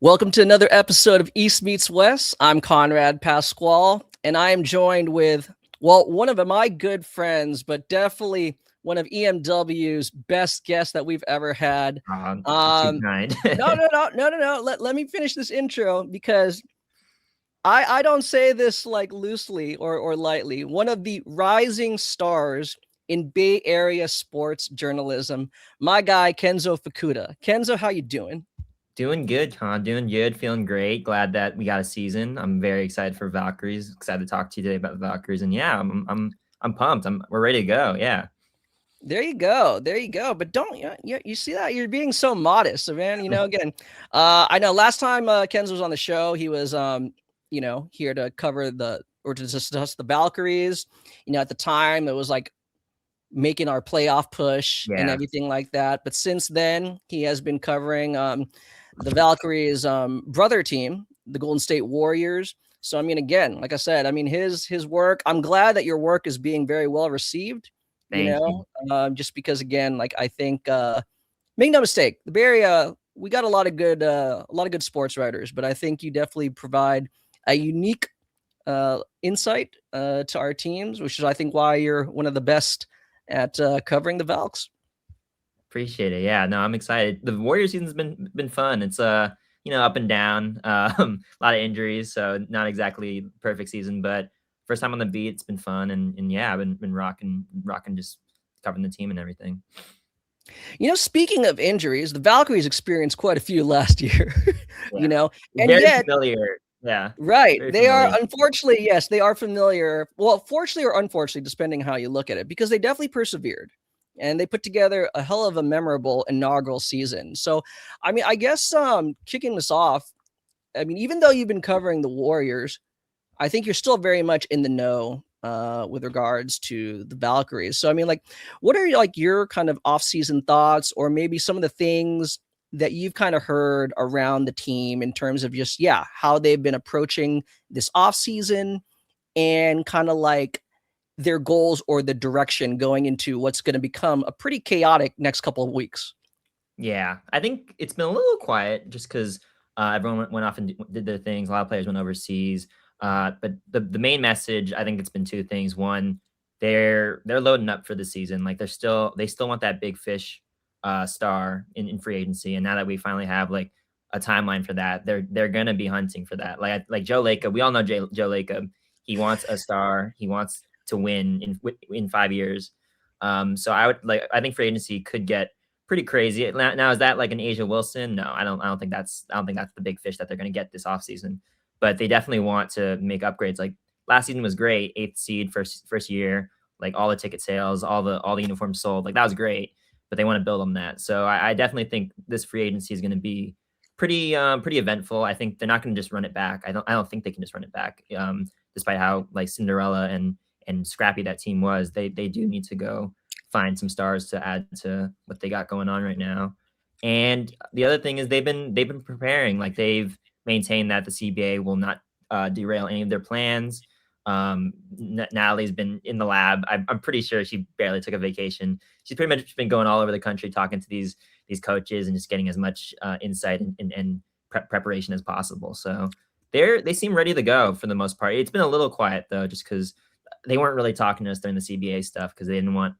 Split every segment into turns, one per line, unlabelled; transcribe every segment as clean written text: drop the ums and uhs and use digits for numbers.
Welcome to another episode of East Meets West. I'm Conrad Pasquale, and I am joined with, one of my good friends, but definitely one of EMW's best guests that we've ever had.
Too kind.
No. Let me finish this intro because I don't say this like loosely or lightly. One of the rising stars in Bay Area sports journalism, my guy Kenzo Fukuda. Kenzo, how you doing?
Doing good, Con. Doing good. Feeling great. Glad that we got a season. I'm very excited for Valkyries. Excited to talk to you today about the Valkyries. And yeah, I'm pumped. We're ready to go. Yeah.
There you go. There you go. But don't you see that you're being so modest. So man, again, I know last time Kenzo was on the show, he was here to cover or to discuss the Valkyries. At the time it was like making our playoff push and
Yeah.
everything like that. But since then, he has been covering the Valkyries brother team, the Golden State Warriors. So I mean, again, like I said, I mean his work. I'm glad that your work is being very well received.
Thank you.
Just because again, like I think, make no mistake, the Bay Area, we got a lot of good sports writers, but I think you definitely provide a unique insight to our teams, which is I think why you're one of the best at covering the Valks.
Appreciate it. Yeah. No, I'm excited. The Warrior season's been fun. It's up and down. A lot of injuries, so not exactly perfect season, but first time on the beat, it's been fun. And yeah, I've been rocking just covering the team and everything.
Speaking of injuries, the Valkyries experienced quite a few last year.
Yeah.
And
Very
yet,
familiar. Yeah.
right,
Very
they are
familiar.
unfortunately, yes, they are familiar. Well, fortunately or unfortunately, depending how you look at it, because they definitely persevered and they put together a hell of a memorable inaugural season. So, I mean, I guess kicking this off, I mean, even though you've been covering the Warriors, I think you're still very much in the know with regards to the Valkyries. So I mean, like, what are like your kind of off-season thoughts, or maybe some of the things that you've kind of heard around the team in terms of just how they've been approaching this off-season and kind of like their goals or the direction going into what's going to become a pretty chaotic next couple of weeks.
Yeah, I think it's been a little quiet just because everyone went off and did their things. A lot of players went overseas. But the main message, I think it's been two things. One, they're loading up for the season. Like they still want that big fish star in free agency. And now that we finally have like a timeline for that, they're gonna be hunting for that. Like Joe Lacob, we all know Joe Lacob. He wants a star. He wants to win in 5 years. So I think free agency could get pretty crazy. Now is that like an Asia Wilson? No, I don't think that's the big fish that they're going to get this offseason. But they definitely want to make upgrades. Like last season was great, 8th seed first year, like all the ticket sales, all the uniforms sold, like that was great. But they want to build on that. So I definitely think this free agency is going to be pretty eventful. I think they're not going to just run it back. I don't think they can just run it back. Despite how like Cinderella and scrappy that team was, they do need to go find some stars to add to what they got going on right now. And the other thing is they've been preparing. Like they've maintained that the CBA will not derail any of their plans. Natalie's been in the lab. I'm pretty sure she barely took a vacation. She's pretty much been going all over the country talking to these coaches and just getting as much insight and preparation as possible. So they seem ready to go for the most part. It's been a little quiet though, just because they weren't really talking to us during the CBA stuff because they didn't want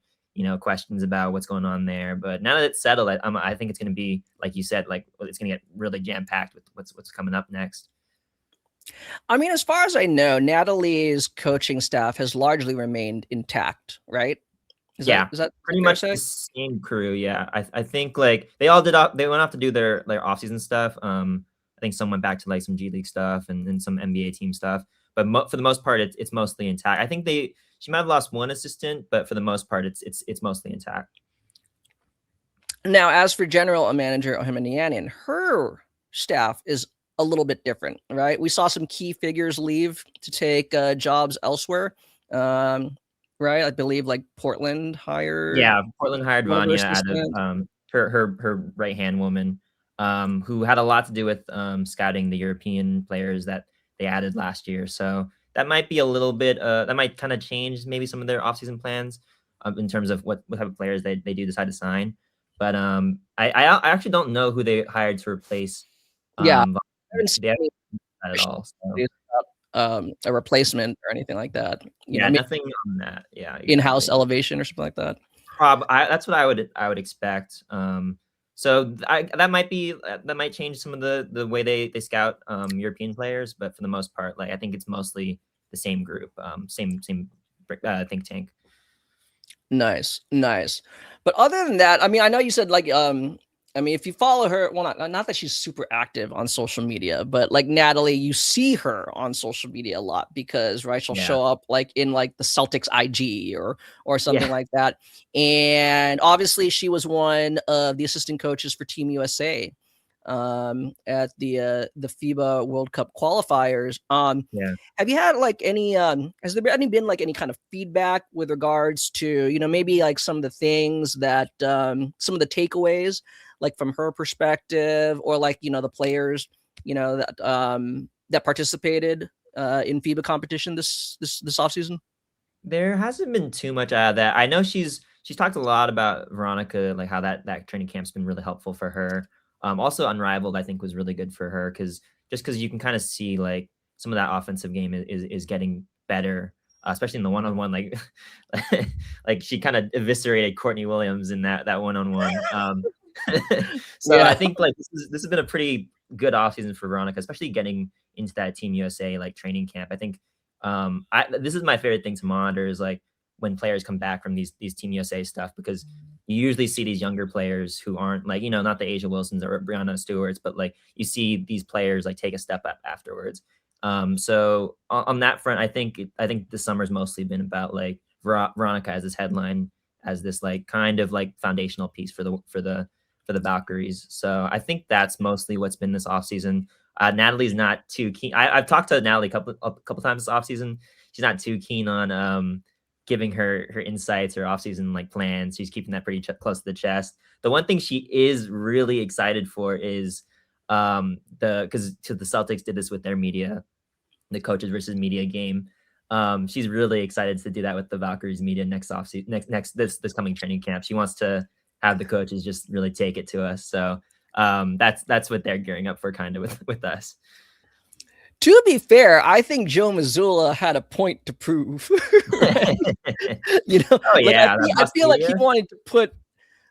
questions about what's going on there. But now that it's settled, I think it's going to be, like you said, like it's going to get really jam packed with what's coming up next.
I mean, as far as I know, Natalie's coaching staff has largely remained intact, right? Is that
Yeah,
is that
pretty
fair to
much the
say?
same crew. Yeah, I think like they went off to do their offseason stuff. I think some went back to like some G League stuff and some NBA team stuff. But for the most part, it's mostly intact. I think she might have lost one assistant, but for the most part, it's mostly intact.
Now, as for general manager Ohimanianian, her staff is a little bit different, right? We saw some key figures leave to take jobs elsewhere, right? I believe like Portland hired
Yeah, Portland hired
one of her
Vanya out of
assistants.
her right hand woman, who had a lot to do with scouting the European players that they added last year. So that might be a little bit that might kind of change maybe some of their offseason plans in terms of what type of players they do decide to sign. But I actually don't know who they hired to replace
Yeah,
um
haven't seen
they haven't
any
done that at all. So
news about, a replacement or anything like that.
yeah,
Maybe
nothing on that. Yeah,
in-house
exactly.
elevation or something like that.
That's what I would expect. So that might change some of the way they scout European players, but for the most part, like I think it's mostly the same group, same think tank.
Nice, nice. But other than that, I mean, I know you said like, I mean, if you follow her, well, not that she's super active on social media, but like Natalie, you see her on social media a lot because, right, she'll
Yeah,
show up like in like the Celtics IG or something
yeah,
like that. And obviously, she was one of the assistant coaches for Team USA at the FIBA World Cup qualifiers.
yeah.
Have you had like any has there been like any kind of feedback with regards to, maybe like some of the things that some of the takeaways like from her perspective or like, the players, that participated in FIBA competition this offseason?
There hasn't been too much out of that. I know she's talked a lot about Veronica, like how that training camp's been really helpful for her. Also Unrivaled, I think was really good for her because you can kind of see like some of that offensive game is getting better, especially in the one-on-one. Like like she kind of eviscerated Courtney Williams in that one-on-one. So I
Yeah.
think like this has been a pretty good offseason for Veronica, especially getting into that Team USA like training camp. I think this is my favorite thing to monitor is like when players come back from these Team USA stuff because you usually see these younger players who aren't like not the Asia Wilsons or Brianna Stewarts, but like you see these players like take a step up afterwards. So on that front, I think this summer's mostly been about like Veronica as this headline as this like kind of like foundational piece for the Valkyries. So I think that's mostly what's been this offseason. Natalie's not too keen. I've talked to Natalie a couple times this offseason. She's not too keen on giving her insights or offseason like plans. She's keeping that pretty close to the chest. The one thing she is really excited for is because the Celtics did this with their media, the coaches versus media game. She's really excited to do that with the Valkyries media next offseason, this coming training camp. She wants to have the coaches just really take it to us. So that's what they're gearing up for kind of with us.
To be fair, I think Joe Mazzulla had a point to prove. Right?
Oh
Like
yeah,
I feel like he wanted to put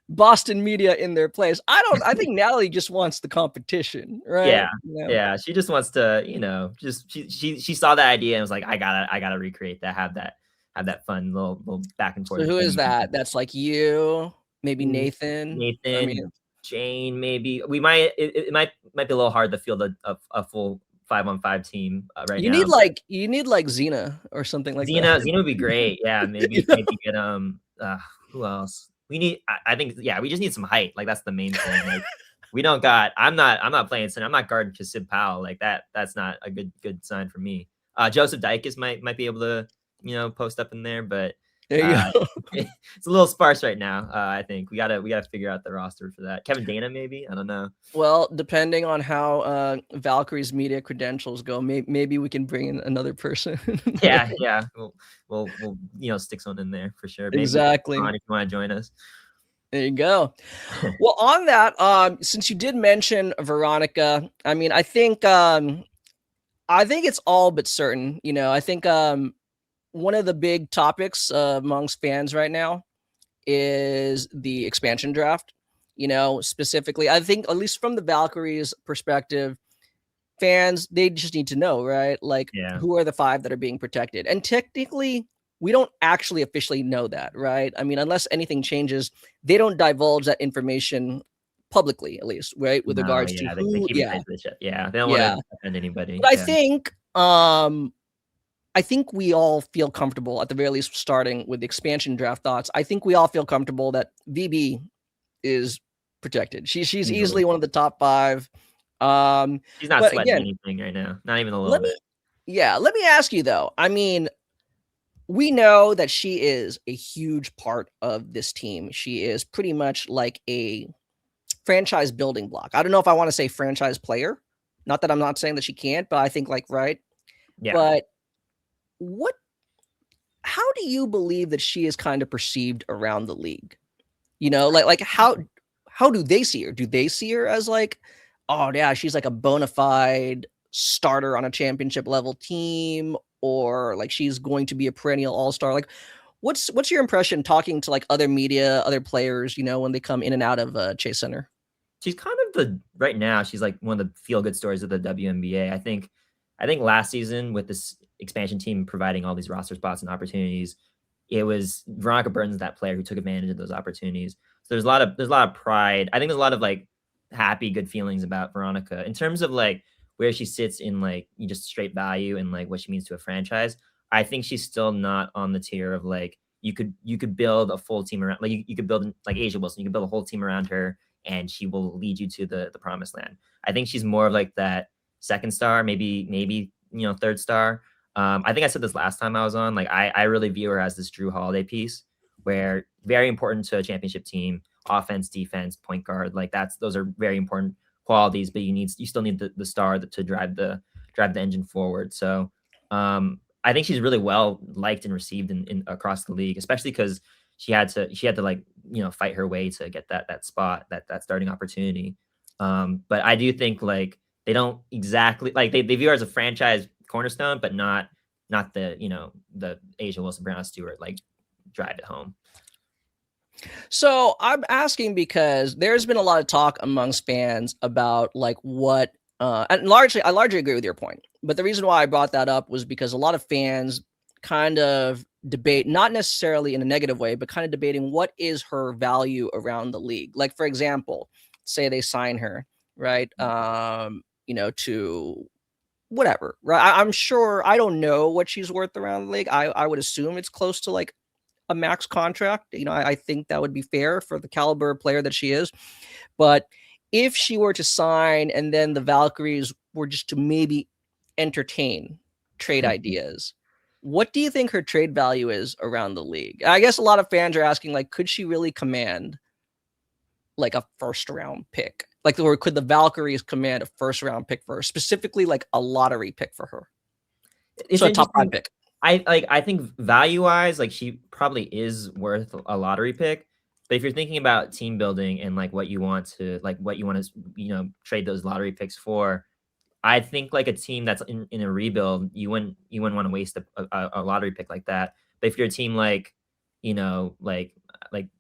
Boston media in their place. I think Natalie just wants the competition, right?
Yeah, yeah. She just wants to, just she saw that idea and was like, I gotta recreate that, have that fun little back and
So
forth
who is
thing.
that? That's like you, maybe
Mm,
Nathan. I mean,
Nathan, Jane, maybe we might be a little hard to field a full 5-on-5 team right
you
now.
need like Xena or something like that.
Xena would be great. Yeah,
You
maybe
know?
maybe get who else? We need I think yeah, we just need some height. Like that's the main thing. Like we don't got I'm not playing center. I'm not guarding Kasib Powell. Like that's not a good sign for me. Joseph Dykes might be able to, post up in there, but
There you
uh
go.
it's a little sparse right now. I think we gotta figure out the roster for that. Kevin Dana, maybe? I don't know.
Well, depending on how Valkyrie's media credentials go, maybe we can bring in another person.
Yeah, yeah. We'll stick someone in there for sure. Maybe
Exactly.
Ron, if you want to join us.
There you go. Well, on that, since you did mention Veronica, I mean, I think it's all but certain. I think one of the big topics amongst fans right now is the expansion draft. Specifically, I think at least from the Valkyries' perspective, fans they just need to know, right? Like,
Yeah.
who are the five that are being protected? And technically, we don't actually officially know that, right? I mean, unless anything changes, they don't divulge that information publicly, at least, right? With
No,
regards to
yeah, they
who,
keep it
yeah,
tight to the chest. Yeah, they don't want
yeah.
to offend anybody.
But
Yeah.
I think we all feel comfortable, at the very least, starting with the expansion draft thoughts. I think we all feel comfortable that VB is protected. She's
Easily.
easily one of the top five. Um,
She's not
but
sweating
again,
anything right now. Not even a little
let me
bit.
let me ask you though. I mean, we know that she is a huge part of this team. She is pretty much like a franchise building block. I don't know if I want to say franchise player. Not that I'm not saying that she can't, but I think like right.
Yeah.
But what how do you believe that she is kind of perceived around the league? Like how do they see her? Do they see her as like oh yeah, she's like a bona fide starter on a championship level team, or like she's going to be a perennial all-star? Like what's your impression talking to like other media, other players, when they come in and out of Chase Center?
She's kind of right now, she's like one of the feel good stories of the WNBA. I think last season with this expansion team providing all these roster spots and opportunities, it was Veronica Burton's that player who took advantage of those opportunities. So there's a lot of pride. I think there's a lot of like happy, good feelings about Veronica in terms of like where she sits in like you just straight value and like what she means to a franchise. I think she's still not on the tier of like you could build a full team around, like you could build like Asia Wilson, you could build a whole team around her and she will lead you to the promised land. I think she's more of like that second star, maybe third star. I think I said this last time I was on. Like I really view her as this Drew Holiday piece, where very important to a championship team, offense, defense, point guard. Like those are very important qualities, but you still need the star to drive the engine forward. So I think she's really well liked and received in across the league, especially because she had to like fight her way to get that spot, that starting opportunity. But I do think like they don't exactly like they view her as a franchise cornerstone, but not the Asia Wilson Brown Stewart like drive it home.
So I'm asking because there's been a lot of talk amongst fans about like what, and I largely agree with your point. But the reason why I brought that up was because a lot of fans kind of debate, not necessarily in a negative way, but kind of debating what is her value around the league. Like, for example, say they sign her, right? To whatever, right? I'm sure, I don't know what she's worth around the league. I would assume it's close to like a max contract. I think that would be fair for the caliber of player that she is. But if she were to sign and then the Valkyries were just to maybe entertain trade ideas, what do you think her trade value is around the league? I guess a lot of fans are asking, like, could she really command like a first round pick? Like, or could the Valkyries command a first round pick for her, specifically like a lottery pick for her?
It's
So a top 5
interesting.
pick.
I think value wise, like she probably is worth a lottery pick. But if you're thinking about team building and like what you want to trade those lottery picks for, I think like a team that's in a rebuild, you wouldn't want to waste a lottery pick like that. But if you're a team like, like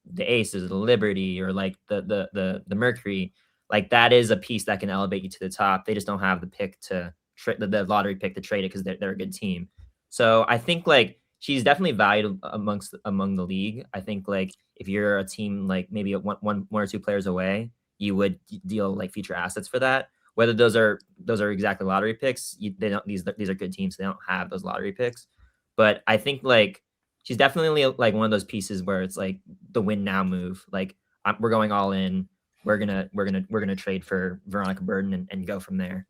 the Aces, the Liberty, or like the Mercury, like that is a piece that can elevate you to the top. They just don't have the pick to the lottery pick to trade it because they're a good team. So I think like she's definitely valued among the league. I think like if you're a team like maybe one or two players away, you would deal like future assets for that. Whether those are exactly lottery picks, they don't. These are good teams. So they don't have those lottery picks. But I think like she's definitely like one of those pieces where it's like the win now move. Like we're going all in. We're gonna trade for Veronica Burton and go from there.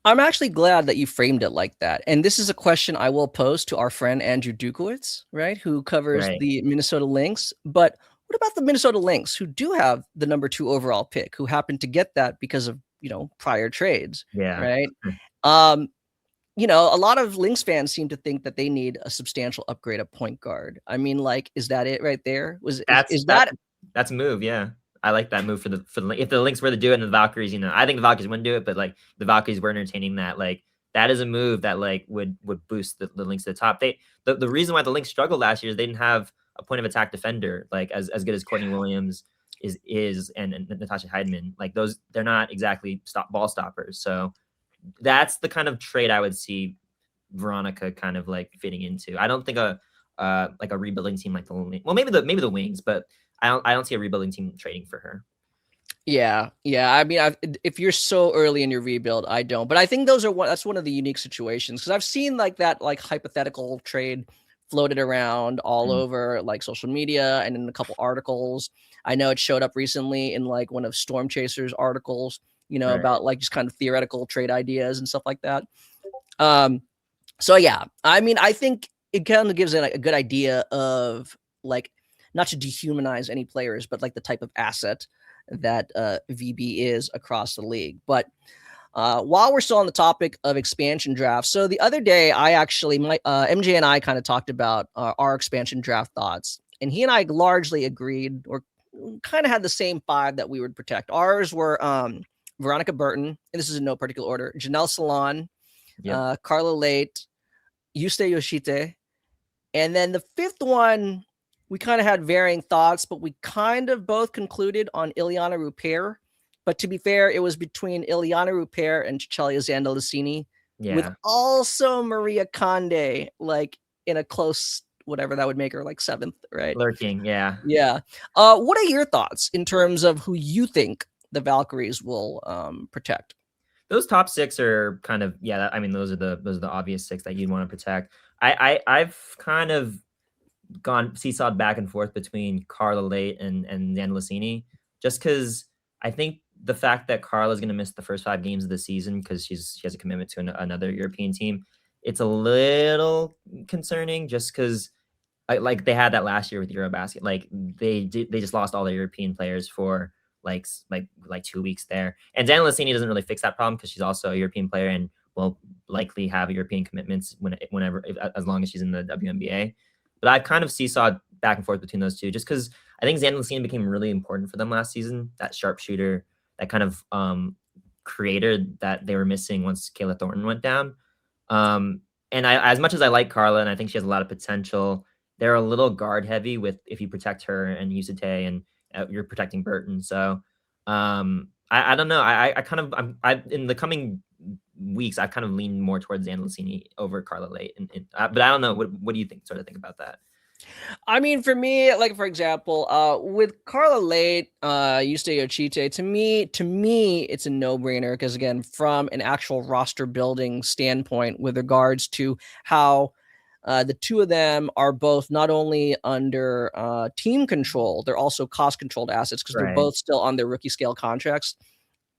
I'm actually glad that you framed it like that. And this is a question I will pose to our friend Andrew Dukowitz, right, who covers
Right.
the Minnesota Lynx. But what about the Minnesota Lynx, who do have the number 2 overall pick, who happen to get that because of, prior trades,
Yeah.
right? Um, a lot of Lynx fans seem to think that they need a substantial upgrade at point guard. I mean, like, is that it right there?
That's
Is
that's
that
that's a move, yeah. I like that move if the Lynx were to do it and the Valkyries, I think the Valkyries wouldn't do it, but like the Valkyries were entertaining that. Like that is a move that like would boost the Lynx to the top. The reason why the Lynx struggled last year is they didn't have a point of attack defender like as good as Courtney Williams is and Natasha Heidman. Like those, they're not exactly ball stoppers. So that's the kind of trade I would see Veronica kind of like fitting into. I don't think like a rebuilding team like maybe the Wings, but I don't see a rebuilding team trading for her.
Yeah, yeah. I mean, if you're so early in your rebuild, I don't. But I think that's one of the unique situations because I've seen like that like hypothetical trade floated around all
Mm,
over like social media and in a couple articles. I know it showed up recently in like one of Storm Chaser's articles,
right.
about like just kind of theoretical trade ideas and stuff like that. Um, so yeah, I mean, I think it kind of gives it a good idea of like not to dehumanize any players, but like the type of asset that VB is across the league. But while we're still on the topic of expansion drafts, so the other day I actually my MJ and I kind of talked about our expansion draft thoughts, and he and I largely agreed or kind of had the same 5 that we would protect. Ours were Veronica Burton, and this is in no particular order, Janelle Salon,
Yep.
Carla Leite, Yusuke Yoshite. And then the fifth one, we kind of had varying thoughts, but we kind of both concluded on Ileana Rupert. But to be fair, it was between Ileana Rupert and Cecilia Zandalicini, with
Yeah.
also Maria Conde, like in a close whatever that would make her like seventh, right?
Lurking. Yeah.
Yeah. What are your thoughts in terms of who you think the Valkyries will protect?
Those top six are kind of I mean, those are the obvious six that you'd want to protect. I've kind of gone seesawed back and forth between Carla Late and Zandalicini, just because I think the fact that Carla's going to miss the first 5 games of the season because she has a commitment to another European team, it's a little concerning just because like they had that last year with Eurobasket. Like they just lost all their European players for like 2 weeks there. And Zana Lassini doesn't really fix that problem because she's also a European player and will likely have European commitments whenever as long as she's in the WNBA. But I've kind of seesawed back and forth between those two just because I think Zana Lassini became really important for them last season. That sharpshooter, that kind of creator that they were missing once Kayla Thornton went down. And as much as I like Carla and I think she has a lot of potential, they're a little guard heavy with if you protect her and Yusite and you're protecting Burton. So I don't know. I kind of I in the coming weeks I've kind of leaned more towards Zandalicini over Carla Late, but I don't know. What do you think? Sort of think about that?
I mean, for me, like for example, with Carla Late, Yusuke Yoshite, to me, it's a no-brainer because again, from an actual roster building standpoint, with regards to how the two of them are both not only under team control, they're also cost-controlled assets because they're
Right.
both still on their rookie scale contracts.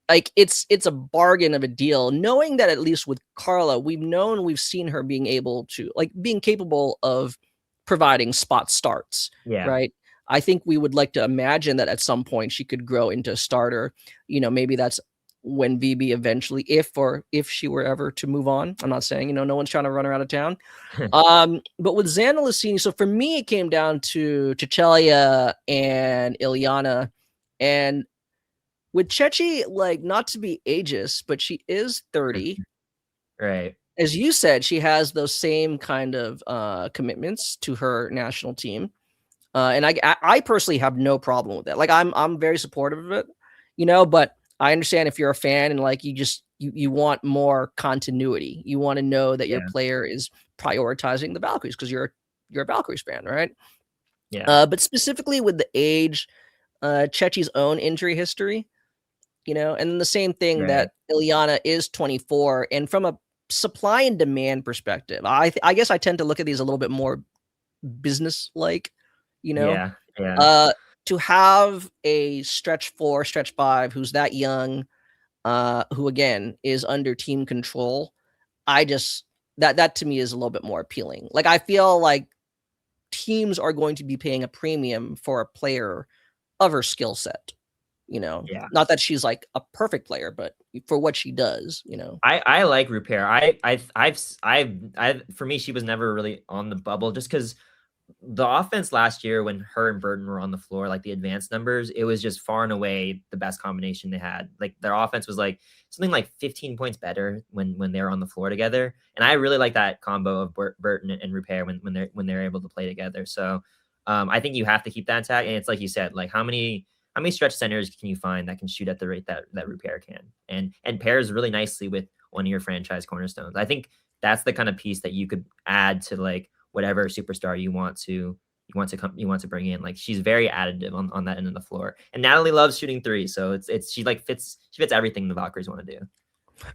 Like it's a bargain of a deal, knowing that at least with Carla, we've seen her being capable of providing spot starts,
Yeah.
right? I think we would like to imagine that at some point she could grow into a starter. Maybe that's when VB eventually, if she were ever to move on. I'm not saying, no one's trying to run her out of town. But with Xana Lassini, so for me, it came down to Chechelia and Ileana. And with Chechi, like, not to be ageist, but she is 30.
Right.
As you said, she has those same kind of commitments to her national team. And I personally have no problem with that. Like I'm very supportive of it, but I understand if you're a fan and like you want more continuity. You want to know that your player is prioritizing the Valkyries because you're a Valkyries fan, right?
Yeah.
But specifically with the age, Chechi's own injury history, and then the same thing
Right.
that Ileana is 24, and from a supply and demand perspective, I guess I tend to look at these a little bit more business like,
Yeah. Yeah.
to have a stretch 4, stretch 5 who's that young, who again is under team control, I just that to me is a little bit more appealing. Like I feel like teams are going to be paying a premium for a player of her skill set.
Yeah.
Not that she's like a perfect player, but for what she does,
I like Repair. I've for me, she was never really on the bubble just because the offense last year when her and Burton were on the floor, like the advanced numbers, it was just far and away the best combination they had. Like their offense was like something like 15 points better when they were on the floor together. And I really like that combo of Burton and Repair when they're able to play together. So I think you have to keep that intact. And it's like you said, like how many stretch centers can you find that can shoot at the rate that Repair can and pairs really nicely with one of your franchise cornerstones. I think that's the kind of piece that you could add to like whatever superstar you want to bring in. Like she's very additive on that end of the floor. And Natalie loves shooting threes, so she fits everything the Valkyries want to do.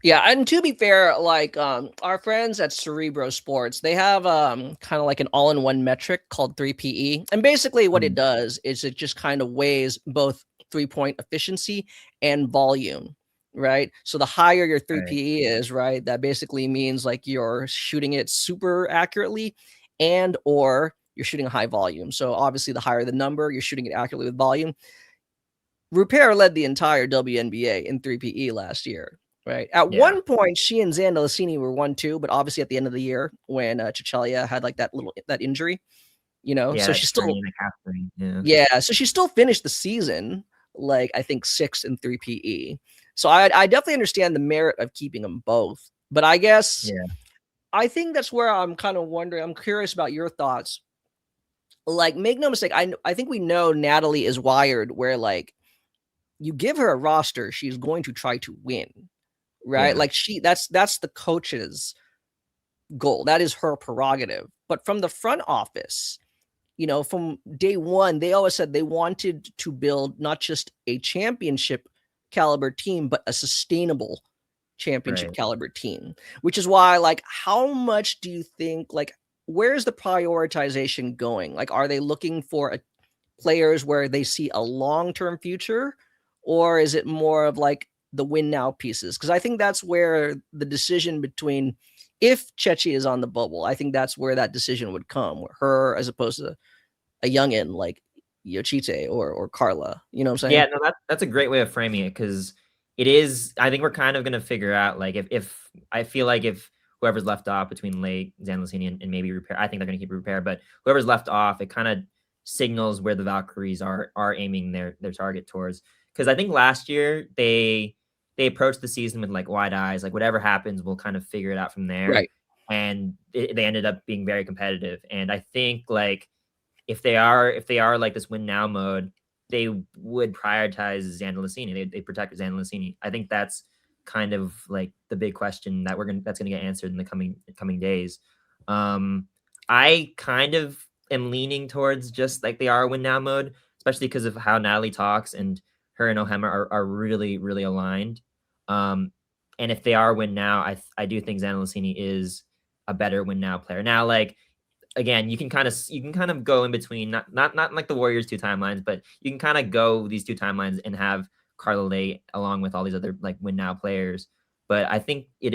Yeah, and to be fair, like our friends at Cerebro Sports, they have kind of like an all-in-one metric called 3PE. And basically what it does is it just kind of weighs both 3-point efficiency and volume, right? So the higher your 3PE is, right, that basically means like you're shooting it super accurately and or you're shooting a high volume. So obviously the higher the number, you're shooting it accurately with volume. Repair led the entire WNBA in 3PE last year. Right. At one point, she and Zandalicini were 1-2, but obviously at the end of the year when Chechelia had like that injury, so she still, so she still finished the season, like I think 6th in 3PE. So I definitely understand the merit of keeping them both. But I guess
Yeah.
I think that's where I'm kind of wondering. I'm curious about your thoughts. Like, make no mistake, I think we know Natalie is wired where like you give her a roster, she's going to try to win, right?
Yeah.
Like that's the coach's goal. That is her prerogative. But from the front office, from day one, they always said they wanted to build not just a championship caliber team, but a sustainable championship
Right.
caliber team, which is why, like, how much do you think, like, where's the prioritization going? Like, are they looking for players where they see a long-term future, or is it more of like the win now pieces? Because I think that's where the decision between if Chechi is on the bubble, I think that's where that decision would come, her as opposed to a youngin like Yochite or Carla. You know what I'm saying?
Yeah, no, that's a great way of framing it because it is. I think we're kind of gonna figure out like if I feel like if whoever's left off between Late, Zanlacini, and maybe Repair, I think they're gonna keep Repair, but whoever's left off, it kind of signals where the Valkyries are aiming their target towards. Because I think last year they approached the season with like wide eyes, like whatever happens, we'll kind of figure it out from there.
Right.
And they ended up being very competitive. And I think like if they are like this win now mode, they would prioritize Zandalicini. They protect Zandalicini. I think that's kind of like the big question that's gonna get answered in the coming days. I kind of am leaning towards just like they are win now mode, especially because of how Natalie talks and her and Ohema are really, really aligned. And if they are win now, I do think Zandalicini is a better win now player. Now, like again, you can kind of go in between, not like the Warriors 2 timelines, but you can kind of go these 2 timelines and have Carla Leite along with all these other like win now players. But I think it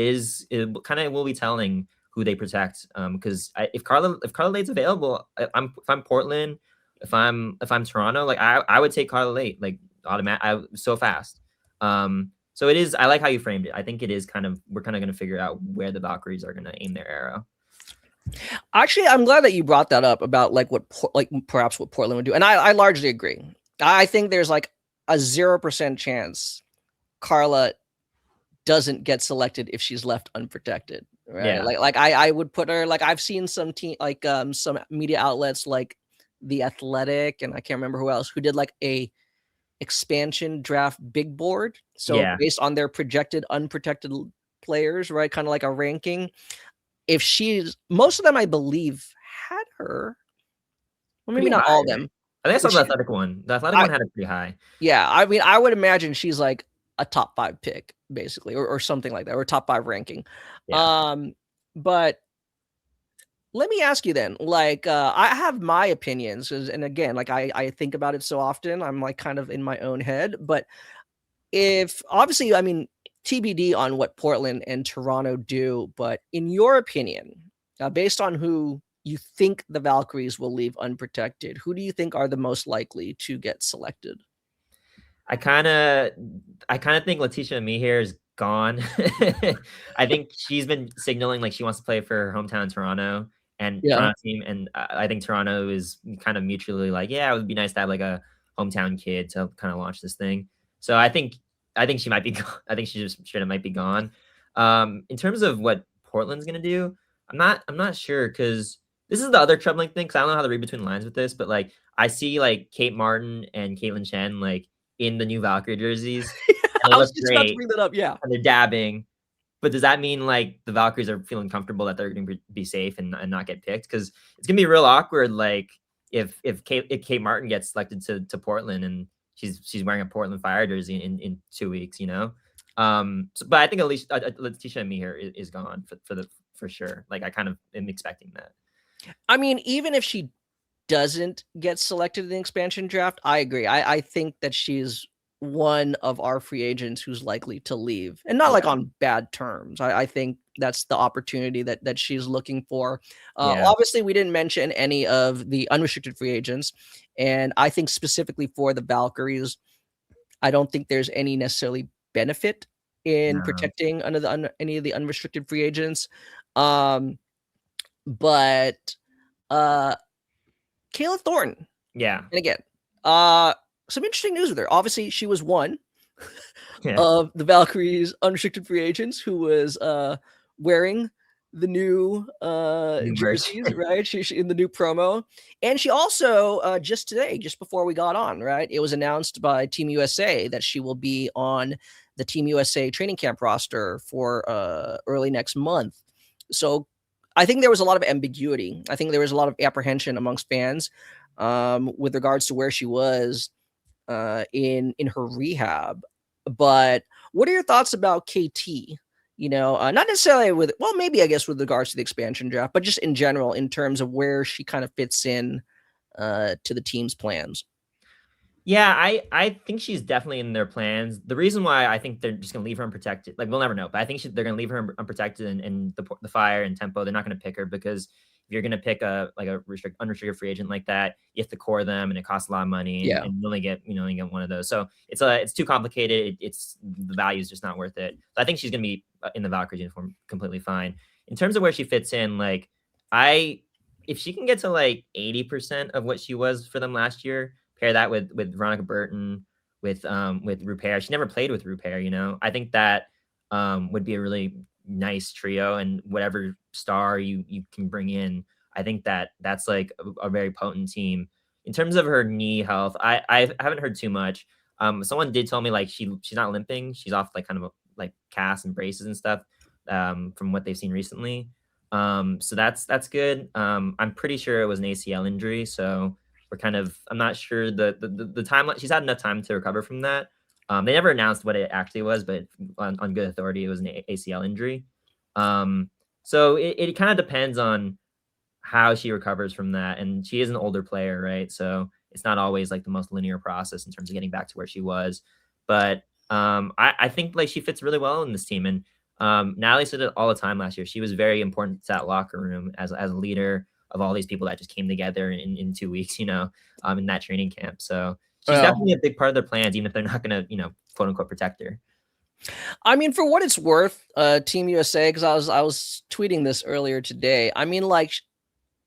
kind of will be telling who they protect. Because if Carla Leite's available, if I'm Portland, if I'm Toronto, like I would take Carla Leite like so fast. So it is. I like how you framed it. I think it is we're kind of going to figure out where the Valkyries are going to aim their arrow.
Actually, I'm glad that you brought that up about like perhaps what Portland would do, and I largely agree. I think there's like a 0% chance Carla doesn't get selected if she's left unprotected, right?
Yeah.
Like I would put her, like, I've seen some some media outlets like The Athletic, and I can't remember who else, who did like a expansion draft big board. So
Yeah.
based on their projected unprotected players, right? Kind of like a ranking. If most of them, I believe, had her. Well, maybe
Pretty
not
high,
all of
right?
them.
I think I saw the
She,
athletic one. The athletic one had it pretty high.
yeah, I mean, I would imagine she's like a top 5 pick, basically, or something like that, or top 5 ranking.
Yeah.
But let me ask you then, like, I have my opinions, and again, like I think about it so often, I'm like kind of in my own head. But if obviously, I mean, TBD on what Portland and Toronto do, but in your opinion, based on who you think the Valkyries will leave unprotected, who do you think are the most likely to get selected?
I kind of think Letitia Mehier is gone. I think she's been signaling like she wants to play for her hometown Toronto and
Yeah.
Toronto team, and I think Toronto is kind of mutually like, yeah, it would be nice to have like a hometown kid to kind of launch this thing. So I think she might be gone. I think she just should have might be gone. In terms of what Portland's gonna do, I'm not sure because this is the other troubling thing. Because I don't know how to read between the lines with this, but like I see like Kate Martin and Caitlin Chen like in the new Valkyrie jerseys, and they
I was
look
just about to
great,
bring that up. Yeah.
and they're dabbing. But does that mean like the Valkyries are feeling comfortable that they're going to be safe and not get picked? Because it's gonna be real awkward. Like if Kate Martin gets selected to Portland and she's wearing a Portland Fire jersey in 2 weeks, you know. But I think at least Letitia and me here is gone for sure. Like I kind of am expecting that.
I mean, even if she doesn't get selected in the expansion draft, I agree. I think that she's one of our free agents who's likely to leave, and not like
Yeah,
on bad terms. I think that's the opportunity that she's looking for.
yeah,
Obviously, we didn't mention any of the unrestricted free agents, and I think specifically for the Valkyries, I don't think there's any necessarily benefit in
no,
protecting under any of the unrestricted free agents. Um, but uh Kayla Thornton.
yeah,
And again, some interesting news with her. Obviously, she was one
Yeah.
of the Valkyries unrestricted free agents who was wearing the new
New merch.
jerseys, right? She in the new promo. And she also just today, just before we got on, right? It was announced by Team USA that she will be on the Team USA training camp roster for early next month. So I think there was a lot of ambiguity. I think there was a lot of apprehension amongst fans with regards to where she was in her rehab. But what are your thoughts about KT? Not necessarily maybe I guess with regards to the expansion draft, but just in general in terms of where she kind of fits in to the team's plans.
Yeah, I think she's definitely in their plans. The reason why I think they're just gonna leave her unprotected, like we'll never know, but I think they're gonna leave her unprotected in the fire and tempo. They're not gonna pick her because if you're gonna pick a unrestricted free agent like that, you have to core them, and it costs a lot of money, and you only get one of those. So it's too complicated. It's the value is just not worth it. So I think she's gonna be in the Valkyries uniform completely fine. In terms of where she fits in, like if she can get to like 80% of what she was for them last year. Pair that with Veronica Burton, with Rupert. She never played with Rupert, I think that would be a really nice trio, and whatever star you can bring in, I think that's like a very potent team. In terms of her knee health, I haven't heard too much. Someone did tell me like she's not limping. She's off like kind of like casts and braces and stuff from what they've seen recently. So that's good. I'm pretty sure it was an ACL injury, so I'm not sure the timeline. She's had enough time to recover from that. They never announced what it actually was, but on good authority, it was an ACL injury. So it kind of depends on how she recovers from that. And she is an older player, right? So it's not always like the most linear process in terms of getting back to where she was. But I think like she fits really well in this team. And Natalie said it all the time last year. She was very important to that locker room as a leader of all these people that just came together in 2 weeks, in that training camp. So she's definitely a big part of their plans, even if they're not going to, quote unquote, protect her.
I mean, for what it's worth, Team USA, because I was tweeting this earlier today. I mean, like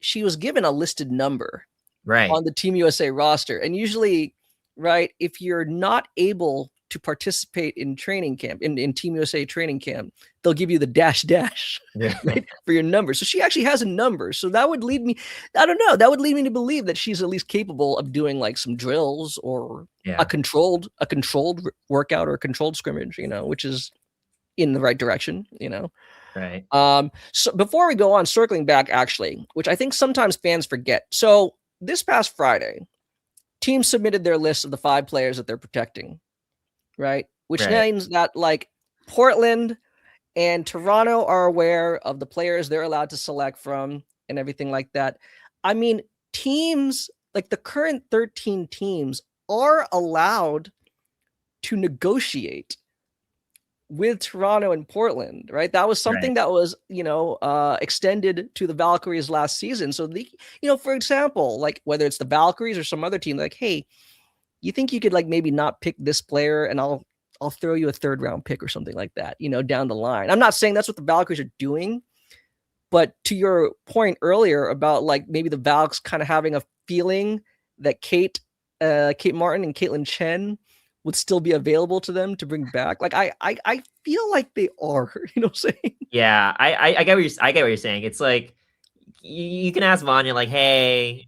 she was given a listed number on the Team USA roster, and usually, right, if you're not able to participate in training camp, in Team USA training camp, they'll give you the dash right, for your number. So she actually has a number. So that would lead me, I don't know, that would lead me to believe that she's at least capable of doing like some drills or a controlled workout or a controlled scrimmage, which is in the right direction,
Right.
So before we go on, circling back actually, which I think sometimes fans forget. So this past Friday, teams submitted their list of the 5 players that they're protecting. Right. Which means that like Portland and Toronto are aware of the players they're allowed to select from and everything like that. I mean, teams like the current 13 teams are allowed to negotiate with Toronto and Portland, right? That was something that was, extended to the Valkyries last season. So for example, like whether it's the Valkyries or some other team, like, hey, you think you could like maybe not pick this player and I'll throw you a 3rd round pick or something like that, down the line. I'm not saying that's what the Valkyries are doing, but to your point earlier about like maybe the Valks kind of having a feeling that Kate Martin and Caitlin Chen would still be available to them to bring back. Like I feel like they are, you know what I'm saying?
Yeah, I get what you're saying. It's like you can ask Vanya like, hey,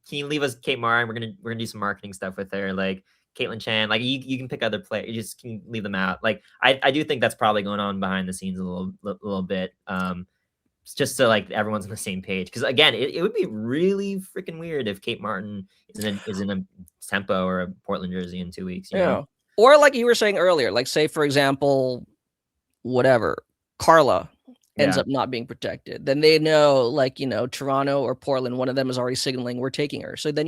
can you leave us Kate Martin? We're gonna do some marketing stuff with her, like Caitlin Chen. Like you can pick other players. You just can leave them out. Like I do think that's probably going on behind the scenes a little bit. Just so like everyone's on the same page. Because again, it would be really freaking weird if Kate Martin is in a tempo or a Portland jersey in 2 weeks. You know?
Or like you were saying earlier, like say for example, whatever, Carla ends up not being protected, then they know like, Toronto or Portland, one of them is already signaling we're taking her. So then,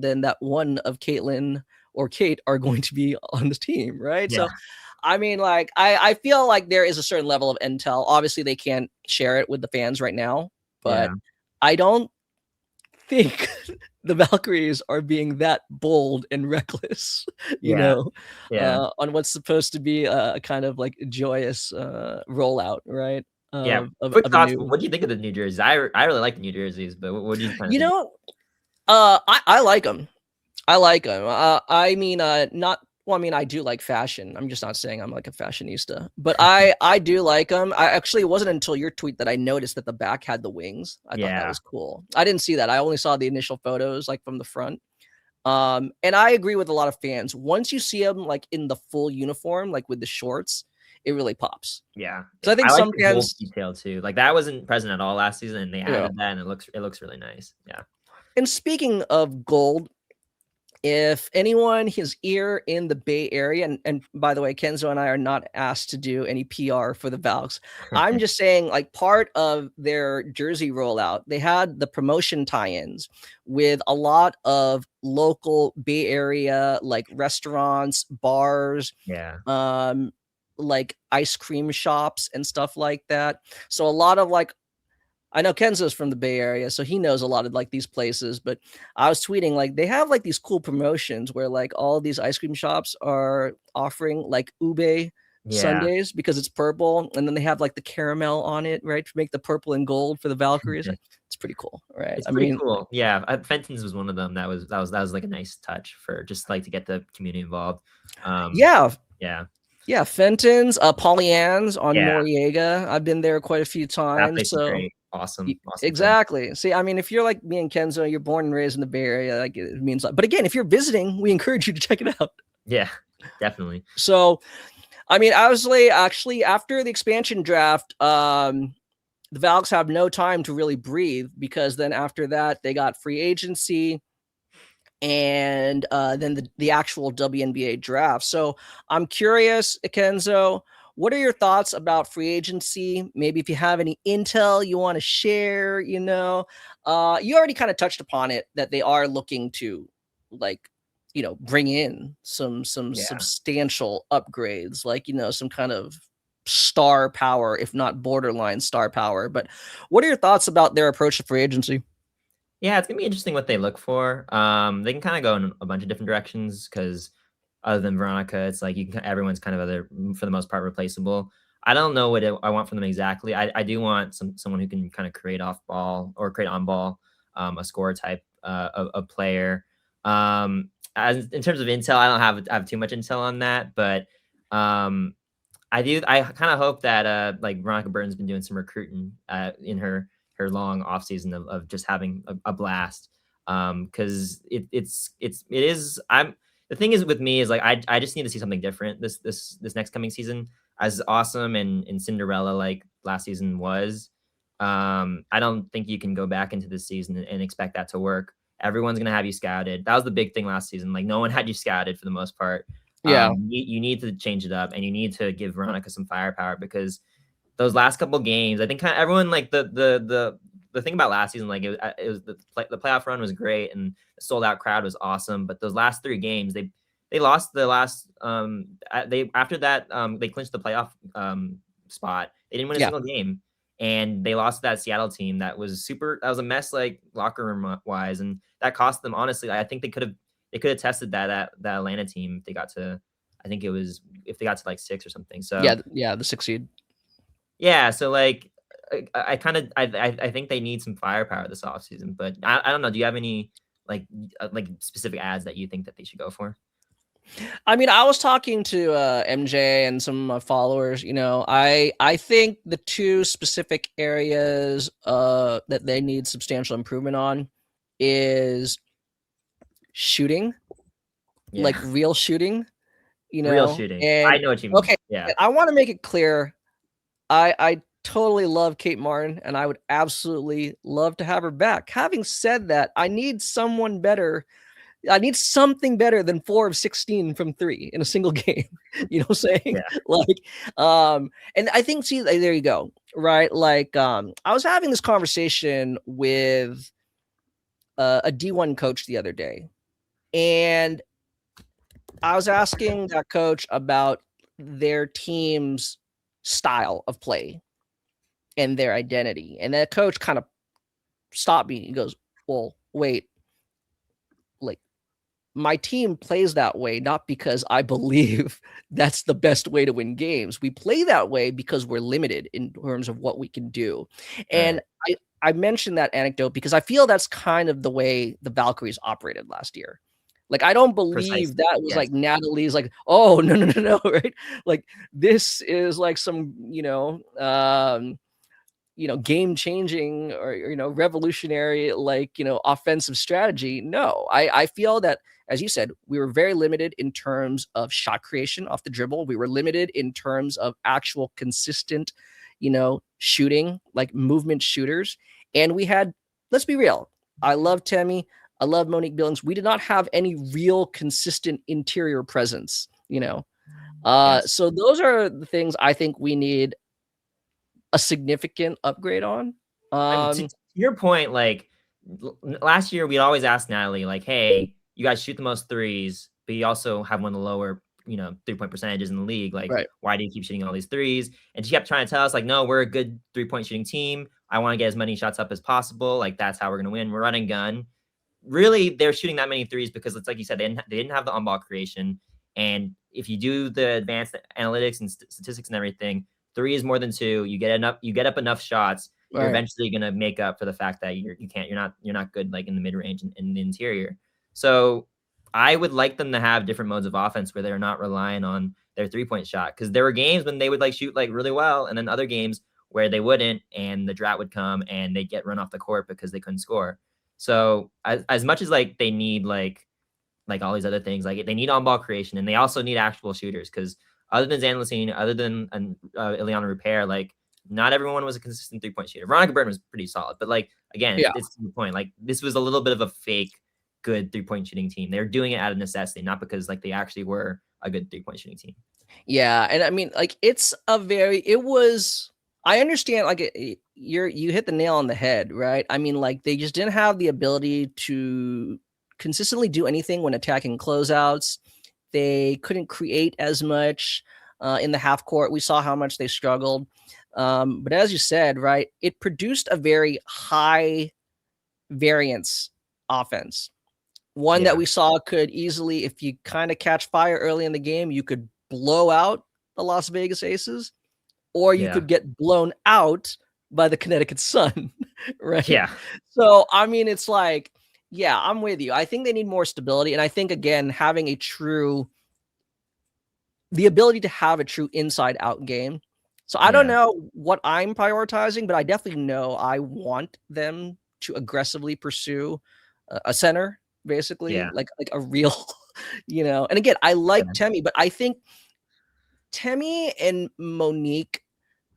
then that one of Caitlin or Kate are going to be on the team. Right. Yeah. So, I mean, like, I feel like there is a certain level of intel. Obviously they can't share it with the fans right now, but I don't think the Valkyries are being that bold and reckless, on what's supposed to be a kind of like joyous rollout, right?
What do you think of the New Jerseys? I really like the New Jerseys, but what do you kind of
I like them. I like them. I mean, not Well, I mean, I do like fashion. I'm just not saying I'm like a fashionista, but I do like them. I actually, it wasn't until your tweet that I noticed that the back had the wings. I thought that
Yeah.
was cool. I didn't see that. I only saw the initial photos like from the front. And I agree with a lot of fans. Once you see them like in the full uniform, like with the shorts, it really pops.
Yeah.
So I think
I like
some
the gold
fans,
detail too. Like that wasn't present at all last season, and they
yeah.
added that, and it looks really nice. Yeah.
And speaking of gold, if anyone his ear in the Bay Area, and by the way, Kenzo and I are not asked to do any PR for the Valks. I'm just saying, like, part of their jersey rollout, they had the promotion tie-ins with a lot of local Bay Area, like restaurants, bars,
Yeah.
like ice cream shops and stuff like that. So a lot of like, I know Kenzo's from the Bay Area, so he knows a lot of like these places, but I was tweeting like they have like these cool promotions where like all these ice cream shops are offering like ube
Yeah.
sundaes because it's purple, and then they have like the caramel on it, right? To make the purple and gold for the Valkyries. It's pretty cool, right?
It's
I
pretty
mean,
cool. Yeah. Fenton's was one of them. That was like a nice touch for just like to get the community involved.
yeah,
Yeah.
yeah, Fenton's, Pollyanne's on
Yeah.
Noriega. I've been there quite a few
That
times,
place is
so
great. Awesome. Awesome place.
exactly. See, I mean, if you're like me and Kenzo, you're born and raised in the Bay Area, like it means like, but again, if you're visiting, we encourage you to check it out.
Yeah. Definitely.
So, I mean, obviously, actually, after the expansion draft, the Valks have no time to really breathe because then after that, they got free agency and then the actual WNBA draft. So I'm curious, Kenzo, what are your thoughts about free agency? Maybe if you have any intel you want to share, you already kind of touched upon it that they are looking to like, bring in some
Yeah.
substantial upgrades, like, some kind of star power, if not borderline star power. But what are your thoughts about their approach to free agency?
Yeah, it's gonna be interesting what they look for. They can kind of go in a bunch of different directions because other than Veronica, it's like everyone's kind of for the most part replaceable. I don't know what I want from them exactly. I do want someone who can kind of create off ball or create on ball, a scorer type of player. As in terms of intel, I don't have too much intel on that, but I kind of hope that like Veronica Burton's been doing some recruiting in her long off season of just having a blast. Because it is I'm the thing is with me is like I just need to see something different this next coming season. As awesome and Cinderella like last season was, I don't think you can go back into this season and expect that to work. Everyone's gonna have you scouted. That was the big thing last season. Like no one had you scouted for the most part.
Yeah.
You need to change it up, and you need to give Veronica some firepower because those last couple games, I think kind of everyone like the thing about last season, like it was the playoff run was great and the sold out crowd was awesome, but those last 3 games they lost the last they after that they clinched the playoff spot. They didn't win a
Yeah.
single game, and they lost to that Seattle team that was a mess like locker room wise, and that cost them honestly. I think they could have tested that Atlanta team if they got to, I think it was if they got to like 6 or something. So
yeah, the 6 seed.
yeah, so like I kind of I think they need some firepower this offseason, but I don't know. Do you have any like specific ads that you think that they should go for?
I mean, I was talking to MJ and some of my followers. I think the two specific areas that they need substantial improvement on is shooting,
Yeah.
like real shooting.
Real shooting. I
And
know what you mean.
okay,
Yeah.
I want to make it clear. I totally love Kate Martin, and I would absolutely love to have her back. Having said that, I need someone better. I need something better than 4 of 16 from 3 in a single game. You know what I'm saying?
Yeah.
Like, and I think, see, there you go. Right. Like, I was having this conversation with a D1 coach the other day, and I was asking that coach about their team's style of play and their identity. And that coach kind of stopped me. He goes, well, wait, like my team plays that way, not because I believe that's the best way to win games. We play that way because we're limited in terms of what we can do. And
Right.
I mentioned that anecdote because I feel that's kind of the way the Valkyries operated last year. Like, I don't
Precisely.
believe that was
Yes.
like Natalie's like, oh, no, no, no, no, right? Like, this is like some, game changing or, revolutionary, like, offensive strategy. No, I feel that, as you said, we were very limited in terms of shot creation off the dribble. We were limited in terms of actual consistent, shooting, like movement shooters. And we had, let's be real, I love Temi. I love Monique Billings. We did not have any real consistent interior presence,
Yes.
So those are the things I think we need a significant upgrade on.
I mean, to your point, like last year, we'd always ask Natalie, like, "Hey, you guys shoot the most threes, but you also have one of the lower, 3-point percentages in the league. Like,
Right.
why do you keep shooting all these threes?" And she kept trying to tell us, like, "No, we're a good 3-point shooting team. I want to get as many shots up as possible. Like, that's how we're gonna win. We're running gun." Really, they're shooting that many threes because it's like you said, they didn't have the on-ball creation. And if you do the advanced analytics and statistics and everything, three is more than two. You get up enough shots, you're
Right.
eventually gonna make up for the fact that you're not good like in the mid range and in the interior. So I would like them to have different modes of offense where they're not relying on their 3-point shot, because there were games when they would like shoot like really well, and then other games where they wouldn't, and the drought would come and they'd get run off the court because they couldn't score. So as much as like they need like all these other things, like they need on ball creation, and they also need actual shooters, because other than Zan Lasine, other than Ileana Repair, like not everyone was a consistent 3-point shooter. Veronica Burton was pretty solid, but like again,
Yeah.
it's the point. Like this was a little bit of a fake good 3-point shooting team. They're doing it out of necessity, not because like they actually were a good 3-point shooting team.
Yeah, and I mean, like, I understand, like, you hit the nail on the head, right? I mean, like, they just didn't have the ability to consistently do anything when attacking closeouts. They couldn't create as much, in the half court. We saw how much they struggled. But as you said, right, it produced a very high variance offense. One that
Yeah,
we saw could easily, if you kind of catch fire early in the game, you could blow out the Las Vegas Aces, or you
yeah,
could get blown out by the Connecticut Sun, right?
yeah,
So, I mean, it's like, yeah, I'm with you. I think they need more stability. And I think, again, having the ability to have a true inside out game. So I don't
yeah,
know what I'm prioritizing, but I definitely know I want them to aggressively pursue a center, basically,
yeah,
like a real, And again, I like
yeah,
Temi, but I think Temi and Monique.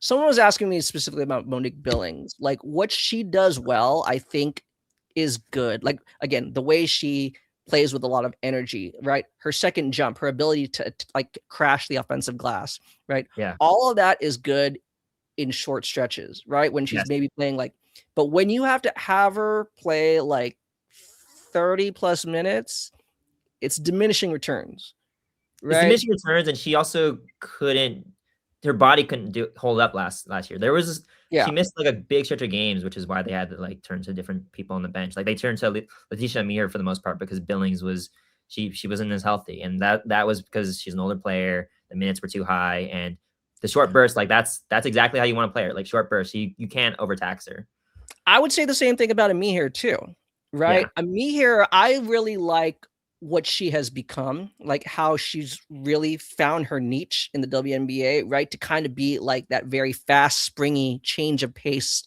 Someone was asking me specifically about Monique Billings. Like, what she does well, I think, is good. Like, again, the way she plays with a lot of energy, right? Her second jump, her ability to like crash the offensive glass, right?
yeah,
All of that is good in short stretches, right? When she's
yes.
maybe playing like, but when you have to have her play like 30 plus minutes, it's diminishing returns,
It's
right?
diminishing returns, and she also couldn't. Her body couldn't hold up last year. There was
Yeah.
she missed like a big stretch of games, which is why they had to like turn to different people on the bench. Like they turned to Letitia Amir for the most part because Billings was she wasn't as healthy, and that was because she's an older player. The minutes were too high, and the short burst, like that's exactly how you want to play her. Like short burst, you can't overtax her.
I would say the same thing about Amir too, right?
Yeah,
Amir, I really like what she has become, like how she's really found her niche in the WNBA, right? To kind of be like that very fast, springy change of pace,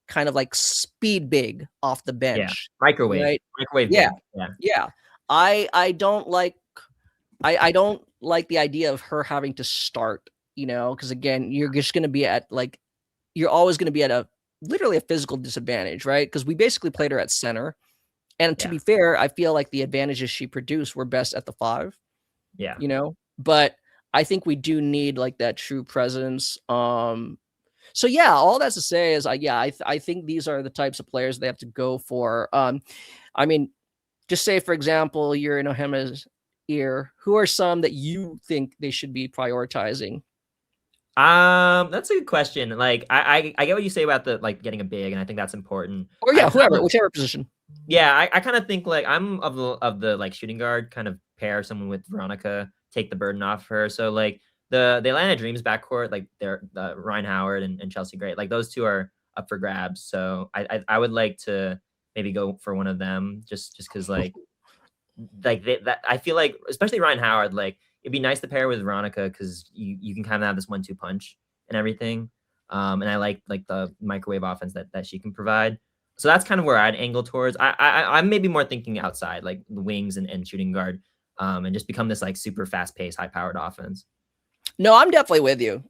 kind of like speed big off the
yeah,
bench, right?
microwave
Yeah.
big. Yeah,
Yeah. I don't like I don't like the idea of her having to start, because again, you're just gonna be at like you're always gonna be at a literally a physical disadvantage, right? Because we basically played her at center. And to
yeah,
be fair, I feel like the advantages she produced were best at the 5,
yeah.
but I think we do need like that true presence. So yeah, all that's to say is I think these are the types of players they have to go for. I mean, just say for example, you're in Ohema's ear. Who are some that you think they should be prioritizing?
That's a good question. Like, I get what you say about the like getting a big, and I think that's important.
Or
I
yeah,
kind
whoever,
of
whichever position.
Yeah, I kind of think like I'm of the like shooting guard kind of pair someone with Veronica, take the burden off her. So like the Atlanta Dreams backcourt, like they're Ryan Howard and Chelsea Gray, like those two are up for grabs. So I would like to maybe go for one of them just because like that I feel like, especially Ryan Howard, like it'd be nice to pair with Veronica because you can kind of have this 1-2 punch and everything. And I like the microwave offense that she can provide. So that's kind of where I'd angle towards. I'm maybe more thinking outside, like the wings and shooting guard, and just become this like super fast paced, high powered offense.
No, I'm definitely with you.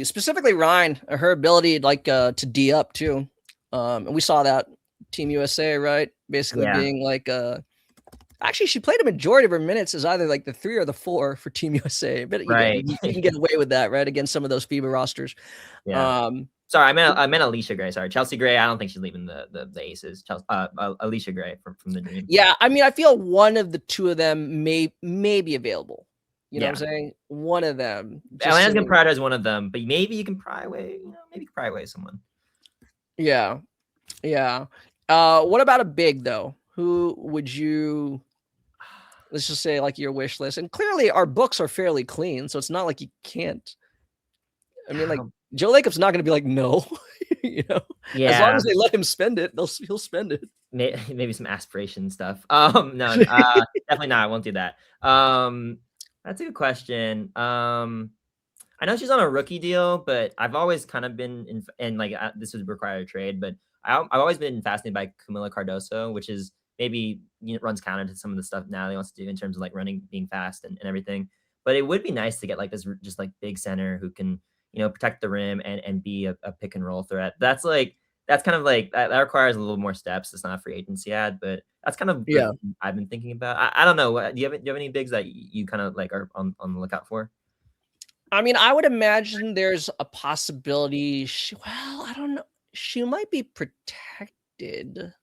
Specifically Ryan, her ability like to D up too. And we saw that Team USA, right? Basically being like actually she played a majority of her minutes as either like the 3 or the 4 for Team USA. But
Right.
you can get away with that, right? Against some of those FIBA rosters.
Yeah. Sorry, I meant Alicia Gray. Sorry, Chelsea Gray. I don't think she's leaving the Aces. Alicia Gray from the Dream.
Yeah, I mean, I feel one of the two of them may be available. You know what I'm saying? One of them.
Atlanta's gonna prioritize one of them, but maybe you can pry away. Maybe pry away someone.
Yeah, yeah. What about a big though? Who would you? Let's just say like your wish list. And clearly, our books are fairly clean, so it's not like you can't. I mean, like Joe Lacob's not going to be like no, you know.
Yeah.
As long as they let him spend it, he'll spend it.
Maybe some aspiration stuff. No, definitely not. I won't do that. That's a good question. I know she's on a rookie deal, but I've always kind of been in like this would require a trade, but I've always been fascinated by Camila Cardoso, which is maybe runs counter to some of the stuff Natalie wants to do in terms of like running, being fast and everything. But it would be nice to get like this just like big center who can protect the rim and be a pick and roll threat. That's kind of like that requires a little more steps. It's not a free agency ad, but that's kind of I've been thinking about. I don't know. Do you have any bigs that you kind of like are on the lookout for?
I mean, I would imagine there's a possibility. I don't know. She might be protected,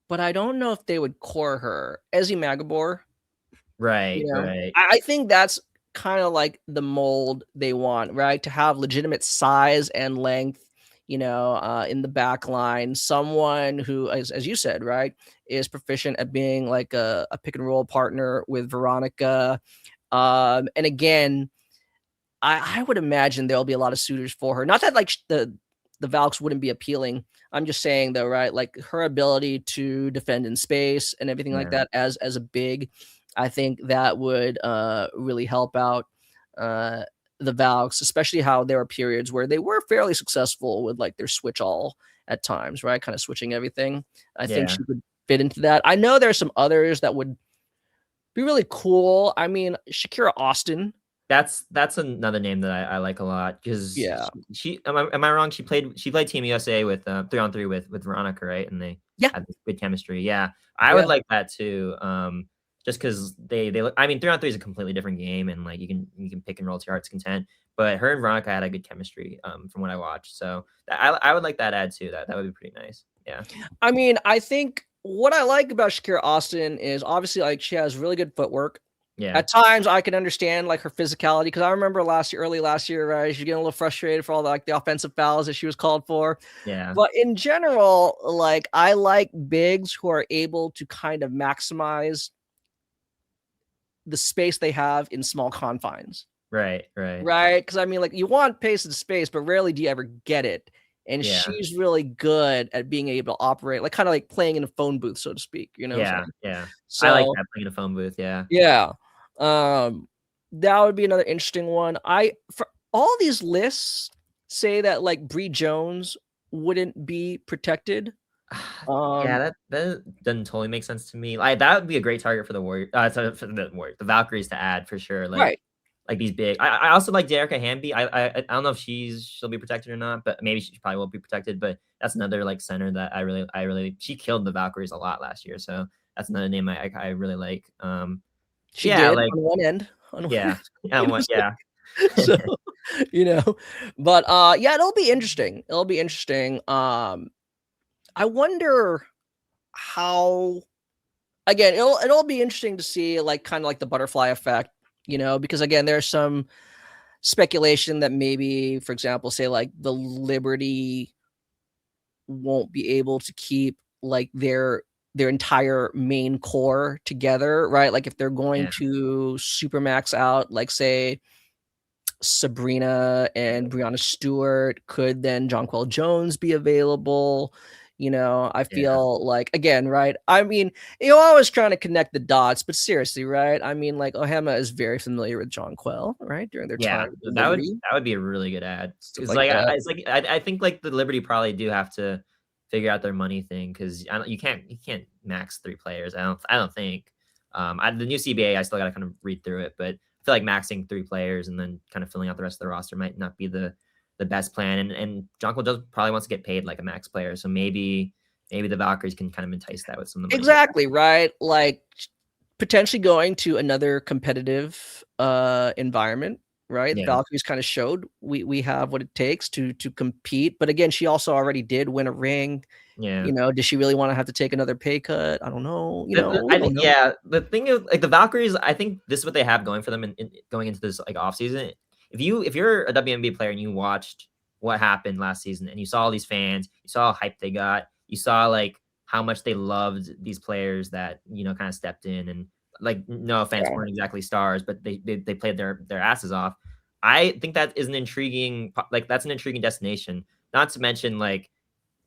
but I don't know if they would core her. Ezzy Magabor.
Right, right.
I think that's kind of like the mold they want, right? To have legitimate size and length, in the back line. Someone who, as you said, right, is proficient at being like a pick and roll partner with Veronica. And again, I would imagine there'll be a lot of suitors for her. Not that like the Valks wouldn't be appealing. I'm just saying though, right? Like her ability to defend in space and everything like that as a big, I think that would really help out the Valks, especially how there were periods where they were fairly successful with like their switch all at times, right? Kind of switching everything. I think she would fit into that. I know there's some others that would be really cool. I mean, Shakira Austin.
That's another name that I like a lot because she am I wrong? She played Team USA with 3-on-3 with Veronica, right? And they had this good chemistry. Yeah, I would like that too. Just because they look. I mean, 3-on-3 is a completely different game, and like you can pick and roll to your heart's content. But her and Veronica had a good chemistry from what I watched. So I would like that ad too. That would be pretty nice. Yeah.
I mean, I think what I like about Shakira Austin is obviously like she has really good footwork.
Yeah.
At times I can understand like her physicality because I remember early last year, right? She's getting a little frustrated for all the offensive fouls that she was called for.
Yeah.
But in general, like I like bigs who are able to kind of maximize the space they have in small confines.
Right.
Because I mean, like you want pace and space, but rarely do you ever get it. And she's really good at being able to operate, like kind of like playing in a phone booth, so to speak.
Yeah.
So,
I like that, playing in a phone booth. Yeah.
Yeah. That would be another interesting one. For all these lists say that like Bree Jones wouldn't be protected.
Yeah, that doesn't totally make sense to me. Like that would be a great target for the Warriors, for the Valkyries to add for sure. Like, like these big. I also like Derica Hamby. I don't know if she'll be protected or not, but maybe she probably will be protected. But that's another like center that I really she killed the Valkyries a lot last year. So that's another name I really like.
She did like on one end.
Yeah.
So but it'll be interesting. I wonder how. Again, it'll be interesting to see like kind of like the butterfly effect, because again, there's some speculation that maybe, for example, say like the Liberty won't be able to keep like their entire main core together, right? Like if they're going to supermax out, like say Sabrina and Brianna Stewart, could then Jonquel Jones be available? I feel like, again, right? I mean, you're always trying to connect the dots, but seriously, right? I mean, like Ohema is very familiar with John Quell, right? During their time at
that would
Liberty,
be a really good ad.
stuff
It's
like
like
that.
I think like the Liberty probably do have to figure out their money thing because you can't max 3 players. I don't think. The new CBA I still got to kind of read through it, but I feel like maxing 3 players and then kind of filling out the rest of the roster might not be the best plan. And Jonquil does probably wants to get paid like a max player, so maybe the Valkyries can kind of entice that with some of the money.
Exactly, right? Like potentially going to another competitive environment, right?
Yeah.
Valkyries kind of showed we have what it takes to compete. But again, she also already did win a ring.
Yeah.
Does she really want to have to take another pay cut? I don't know.
I
We don't
think,
know.
yeah, the thing is, like the Valkyries, I think this is what they have going for them in going into this like off season. If you're a WNBA player and you watched what happened last season and you saw all these fans, you saw how hyped they got, you saw like how much they loved these players that kind of stepped in and like no offense,
Yeah.
weren't exactly stars, but they played their asses off. I think that is that's an intriguing destination. Not to mention like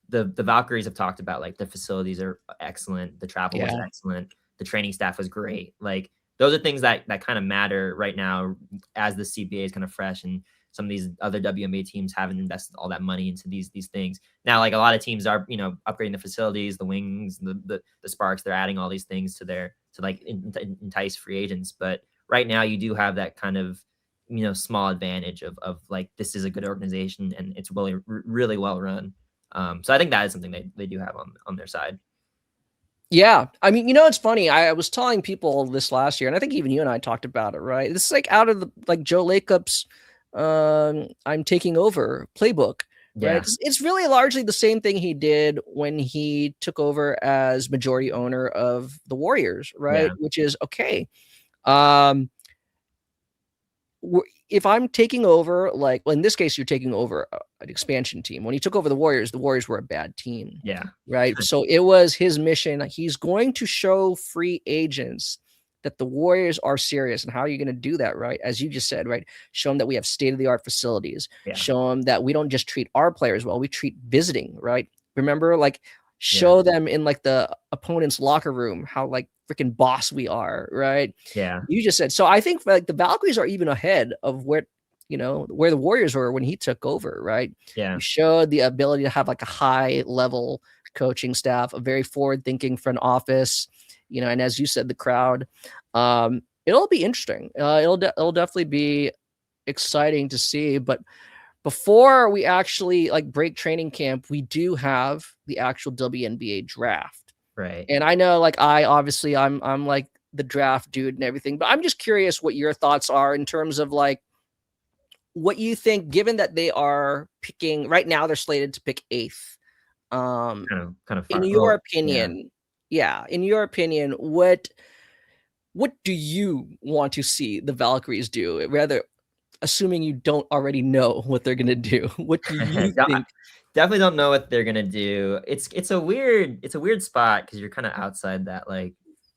the Valkyries have talked about like the facilities are excellent, the travel was
Yeah.
excellent, the training staff was great. Like those are things that kind of matter right now as the CBA is kind of fresh and some of these other WNBA teams haven't invested all that money into these things. Now, like a lot of teams are, upgrading the facilities, the wings, the sparks, they're adding all these things to like entice free agents. But right now you do have that kind of, small advantage of like, this is a good organization and it's really, really well run. So I think that is something they do have on their side.
Yeah. I mean, it's funny. I was telling people this last year, and I think even you and I talked about it, right? This is like out of the like Joe Lacob's I'm taking over playbook, right?
Yeah.
It's really largely the same thing he did when he took over as majority owner of the Warriors, right?
Yeah.
Which is okay. Um if I'm taking over, like, well, in this case, you're taking over an expansion team. When he took over the Warriors were a bad team,
Yeah.
right? So it was his mission. He's going to show free agents that the Warriors are serious. And how are you going to do that, right? As you just said, right? Show them that we have state-of-the-art facilities.
Yeah.
Show them that we don't just treat our players well, we treat visiting, right? Remember, like, show them in like the opponent's locker room how like freaking boss we are, right?
Yeah.
You just said. So I think like the Valkyries are even ahead of where the Warriors were when he took over, right?
Yeah.
You showed the ability to have like a high level coaching staff, a very forward thinking front office, and as you said, the crowd. It'll be interesting. It'll definitely be exciting to see. But before we actually like break training camp, we do have the actual WNBA draft.
Right.
And I know like I'm like the draft dude and everything, but I'm just curious what your thoughts are in terms of like what you think, given that they are picking right now, they're slated to pick 8th.
Kind of
In
far.
your opinion, in your opinion, what do you want to see the Valkyries do? Rather, assuming you don't already know what they're gonna do, what do you think?
Definitely don't know what they're gonna do. It's a weird spot because you're kind of outside that like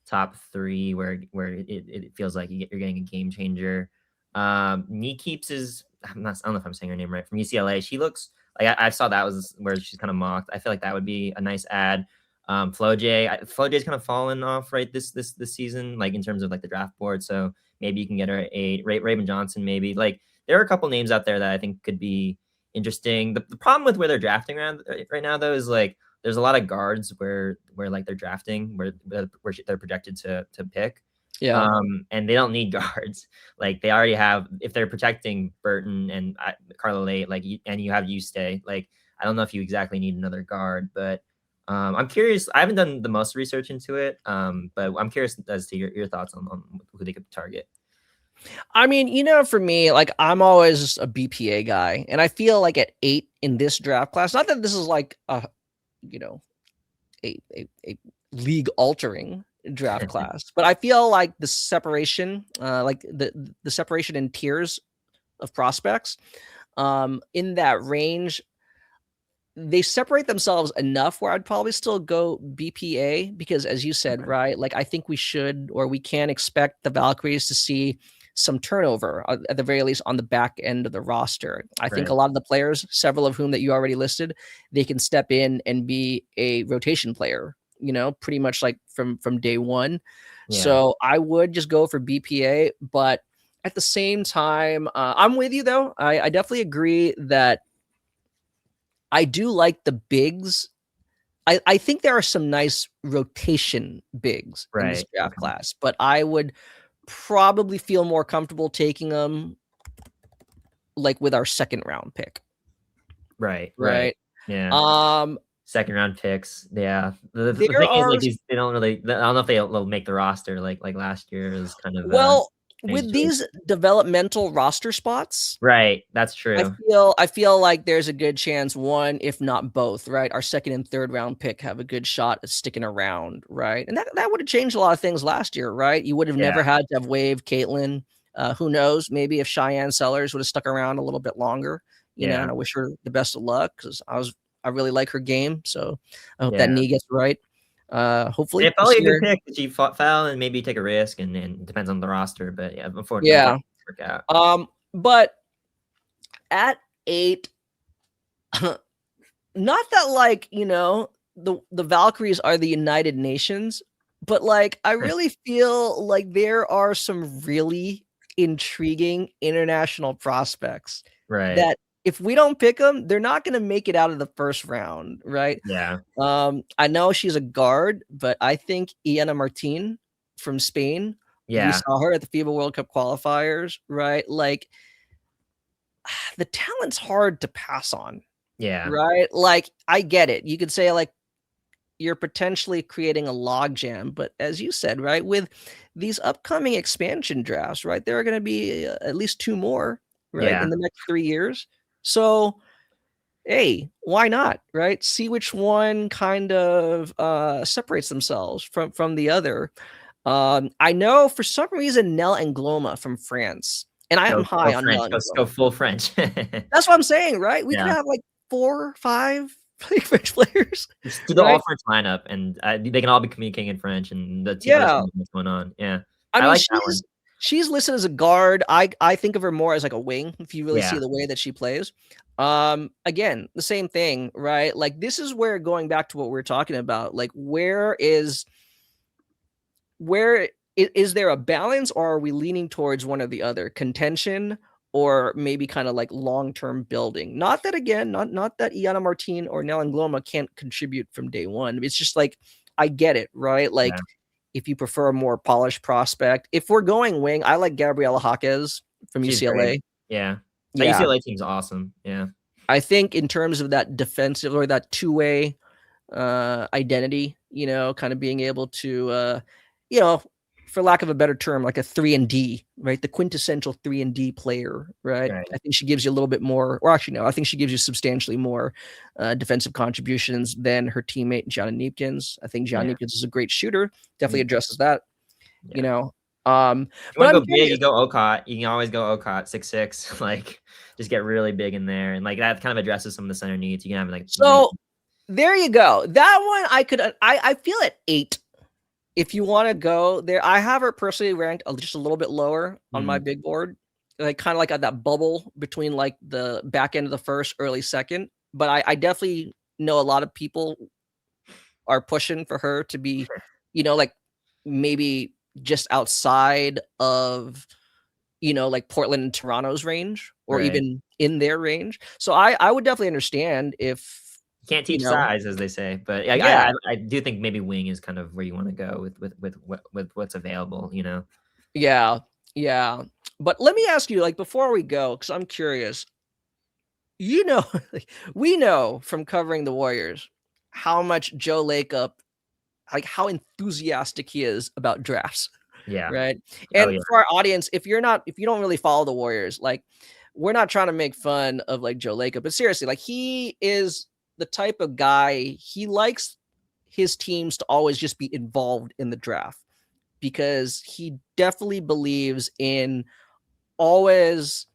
top 3 where it feels like you're getting a game changer. Keeps is I don't know if I'm saying her name right, from UCLA. She looks like I saw that was where she's kind of mocked. I feel like that would be a nice ad. Flo J's kind of fallen off right this season, like in terms of like the draft board. So maybe you can get her a Raven Johnson. Maybe like there are a couple names out there that I think could be interesting. The problem with where they're drafting around right now though is like there's a lot of guards where like they're drafting where they're projected to pick.
Yeah.
And they don't need guards. Like they already have, if they're protecting Burton and Carla Leite, like and you have Stay. Like I don't know if you exactly need another guard, but I'm curious. I haven't done the most research into it, but I'm curious as to your thoughts on who they could target.
I mean, for me, like I'm always a BPA guy, and I feel like at 8 in this draft class, not that this is like a league altering draft class, but I feel like the separation, like the separation in tiers of prospects, in that range, they separate themselves enough where I'd probably still go BPA because, as you said, right, like I think we should or we can expect the Valkyries to see some turnover at the very least on the back end of the roster. I think a
Right.
lot of the players, several of whom that you already listed, they can step in and be a rotation player, pretty much like from day one.
Yeah.
So I would just go for BPA, but at the same time, I'm with you though. I definitely agree that I do like the bigs. I think there are some nice rotation bigs in this
Right.
draft
Okay.
class, but I would probably feel more comfortable taking them like with our second round pick.
Right.
Right.
Yeah.
Um,
Second round picks. Yeah. The
there
thing is,
are
like, they don't really. I don't know if they'll make the roster. Like last year is kind of
well,
strange
with
situation.
these developmental roster spots,
Right. That's
I
true.
feel like there's a good chance one, if not both, right? Our second and third round pick have a good shot at sticking around, right? And that would have changed a lot of things last year, right? You would have
Yeah.
never had to have waived Caitlin. Who knows? Maybe if Cheyenne Sellers would have stuck around a little bit longer,
Yeah.
and I wish her the best of luck because I really like her game. So I hope that
Yeah.
knee gets right.
Yeah,
Hopefully we'll
probably a
see
good
her.
pick. She fell and maybe take a risk, and it depends on the roster. But yeah, unfortunately,
Yeah.
work out.
But at 8, not that like, the Valkyries are the United Nations, but like I really feel like there are some really intriguing international prospects
Right.
that if we don't pick them, they're not going to make it out of the first round, right?
Yeah.
I know she's a guard, but I think Iana Martin from Spain, we
Yeah.
saw her at the FIBA World Cup qualifiers, right? Like the talent's hard to pass on.
Yeah.
Right? Like, I get it. You could say, like, you're potentially creating a logjam, but as you said, right, with these upcoming expansion drafts, right, there are gonna be at least 2 more, right,
Yeah.
in the next 3 years. So, hey, why not, right? See which one kind of, separates themselves from the other. I know for some reason Nell Angloma from France, and I am
Go
high on
French.
Nell
Go
Angloma.
full French.
That's what I'm saying, right? We could
Yeah.
have, like, 4, 5 French players,
Just do the all
right?
French lineup, and they can all be communicating in French, and the other
Yeah.
team knows what's going on. Yeah.
I
I
mean,
like that
she's
one.
she's listed as a guard. I think of her more as like a wing if you really see
Yeah.
the way that she plays. Again, the same thing, right? Like this is where going back to what we're talking about, like where is there a balance or are we leaning towards one or the other? Contention or maybe kind of like long-term building. Not that again, not that Iana Martin or Nell Angloma can't contribute from day one. It's just like I get it, right?
Yeah.
Like if you prefer a more polished prospect. If we're going wing, I like Gabriela Jaquez from
She's great.
UCLA.
Yeah. That
Yeah.
UCLA team's awesome. Yeah.
I think in terms of that defensive or that two-way identity, kind of being able to you know, for lack of a better term, like a 3 and D, right? The quintessential 3 and D player, right?
Right.
I think she gives you a little bit more, or actually no, I think she gives you substantially more defensive contributions than her teammate Gianna Neepkins. I think Gianna
Yeah.
Neepkins is a great shooter, definitely
Me too.
addresses that, you
Yeah.
know.
If you
But
wanna
I'm
go big,
curious.
you go OCOT. You can always go OCOT 6'6", like, just get really big in there, and, like, that kind of addresses some of the center needs. You can have, like, really.
So there you go. That one I could I feel at 8. If you want to go there, I have her personally ranked just a little bit lower on my
Mm,
big board, like kind of like at that bubble between like the back end of the first, early second. But I definitely know a lot of people are pushing for her to be, like maybe just outside of, like Portland and Toronto's range or
right.
even in their range. So I would definitely understand if,
You can't
you
teach
know,
size, as they say, but I
yeah,
I I I do think maybe wing is kind of where you wanna go with what's available, you know?
yeah, yeah. But let me ask you, like, before we go, because I'm curious, like, we know from covering the Warriors how much Joe Lacob, like how enthusiastic he is about drafts,
Yeah.
right?
Oh,
And
yeah.
for our audience, if you don't really follow the Warriors, like we're not trying to make fun of like Joe Lacob, but seriously, like he is the type of guy he likes his teams to always just be involved in the draft because he definitely believes in always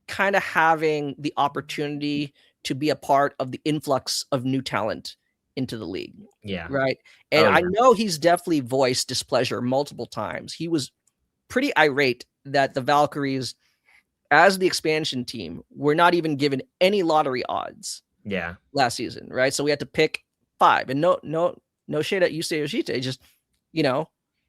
kind of having the opportunity to be a part of the influx of new talent into the league,
Yeah.
right? And
Oh,
I
yeah.
know he's definitely voiced displeasure multiple times. He was pretty irate that the Valkyries, as the expansion team, were not even given any lottery odds
Yeah.
last season, right? So we had to pick 5, and no shade at Yusei Yoshite. Just,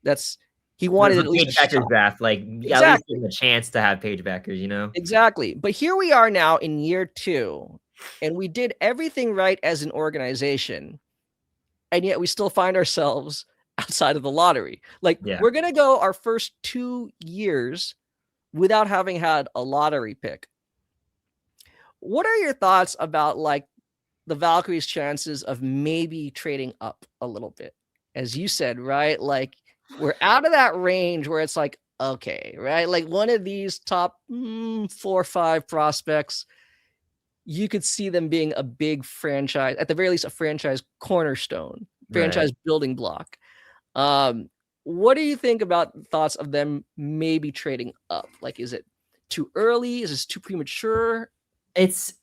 that's he wanted
For
at least a
page backers
shot.
draft, like at least
Exactly.
give them a chance to have page backers,
Exactly. But here we are now in year 2, and we did everything right as an organization, and yet we still find ourselves outside of the lottery. Like,
Yeah.
we're going to go our first 2 years without having had a lottery pick. What are your thoughts about like the Valkyries' chances of maybe trading up a little bit? As you said, right? Like, we're out of that range where it's like, okay, right? Like one of these top 4 or 5 prospects, you could see them being a big franchise, at the very least, a franchise cornerstone, franchise
Right.
building block. What do you think about thoughts of them maybe trading up? Like, is it too early? Is this too premature?
It's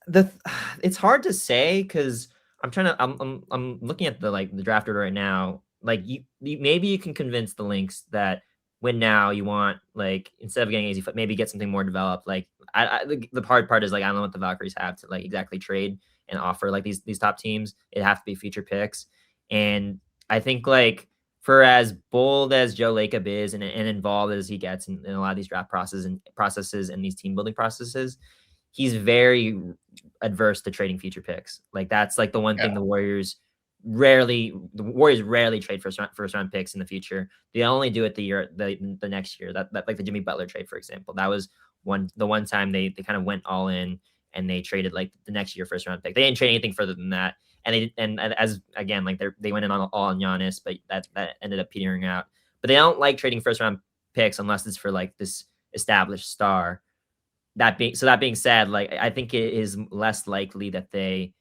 hard to say because I'm looking at the draft order right now. Like you maybe you can convince the Lynx that when now you want, like, instead of getting easy foot, maybe get something more developed. Like the hard part is, like, I don't know what the Valkyries have to like exactly trade and offer like these top teams. It have to be future picks, and I think, like, for as bold as Joe Lacob is and involved as he gets in a lot of these draft processes and these team building processes, he's very adverse to trading future picks. Like, that's like the one thing the Warriors rarely trade first round picks in the future. They only do it the next year. That like the Jimmy Butler trade, for example. That was the one time they kind of went all in and they traded like the next year first round pick. They didn't trade anything further than that. And as again, like they went in all on Giannis, but that ended up petering out. But they don't like trading first round picks unless it's for like this established star. That being said, like, I think it is less likely that they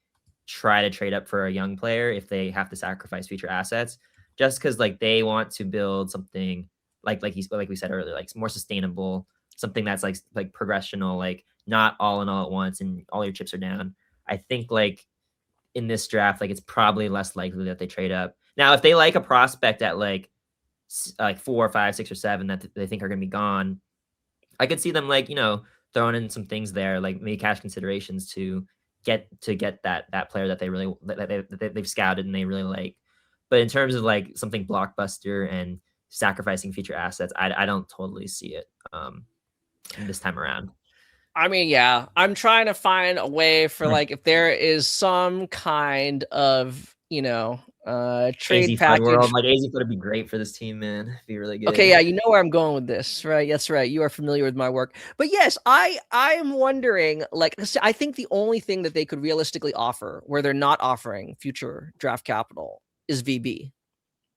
try to trade up for a young player if they have to sacrifice future assets, just because, like, they want to build something like we said earlier, like more sustainable, something that's like progressional, like not all in all at once and all your chips are down. I think, like, in this draft, like, it's probably less likely that they trade up. Now, if they like a prospect at like 4 or 5, 6 or 7 that they think are going to be gone, I could see them, like, throwing in some things there, like maybe cash considerations to get that player that they really that they've scouted and they really like. But in terms of like something blockbuster and sacrificing future assets, I don't totally see it this time around.
I mean, yeah, I'm trying to find a way for, like, if there is some kind of, trade
AZ Flood
package.
world, like AZ Flood would be great for this team, man. It'd be really good.
Okay, yeah, you know where I'm going with this, right? That's right. You are familiar with my work. But yes, I am wondering, like, I think the only thing that they could realistically offer where they're not offering future draft capital is VB.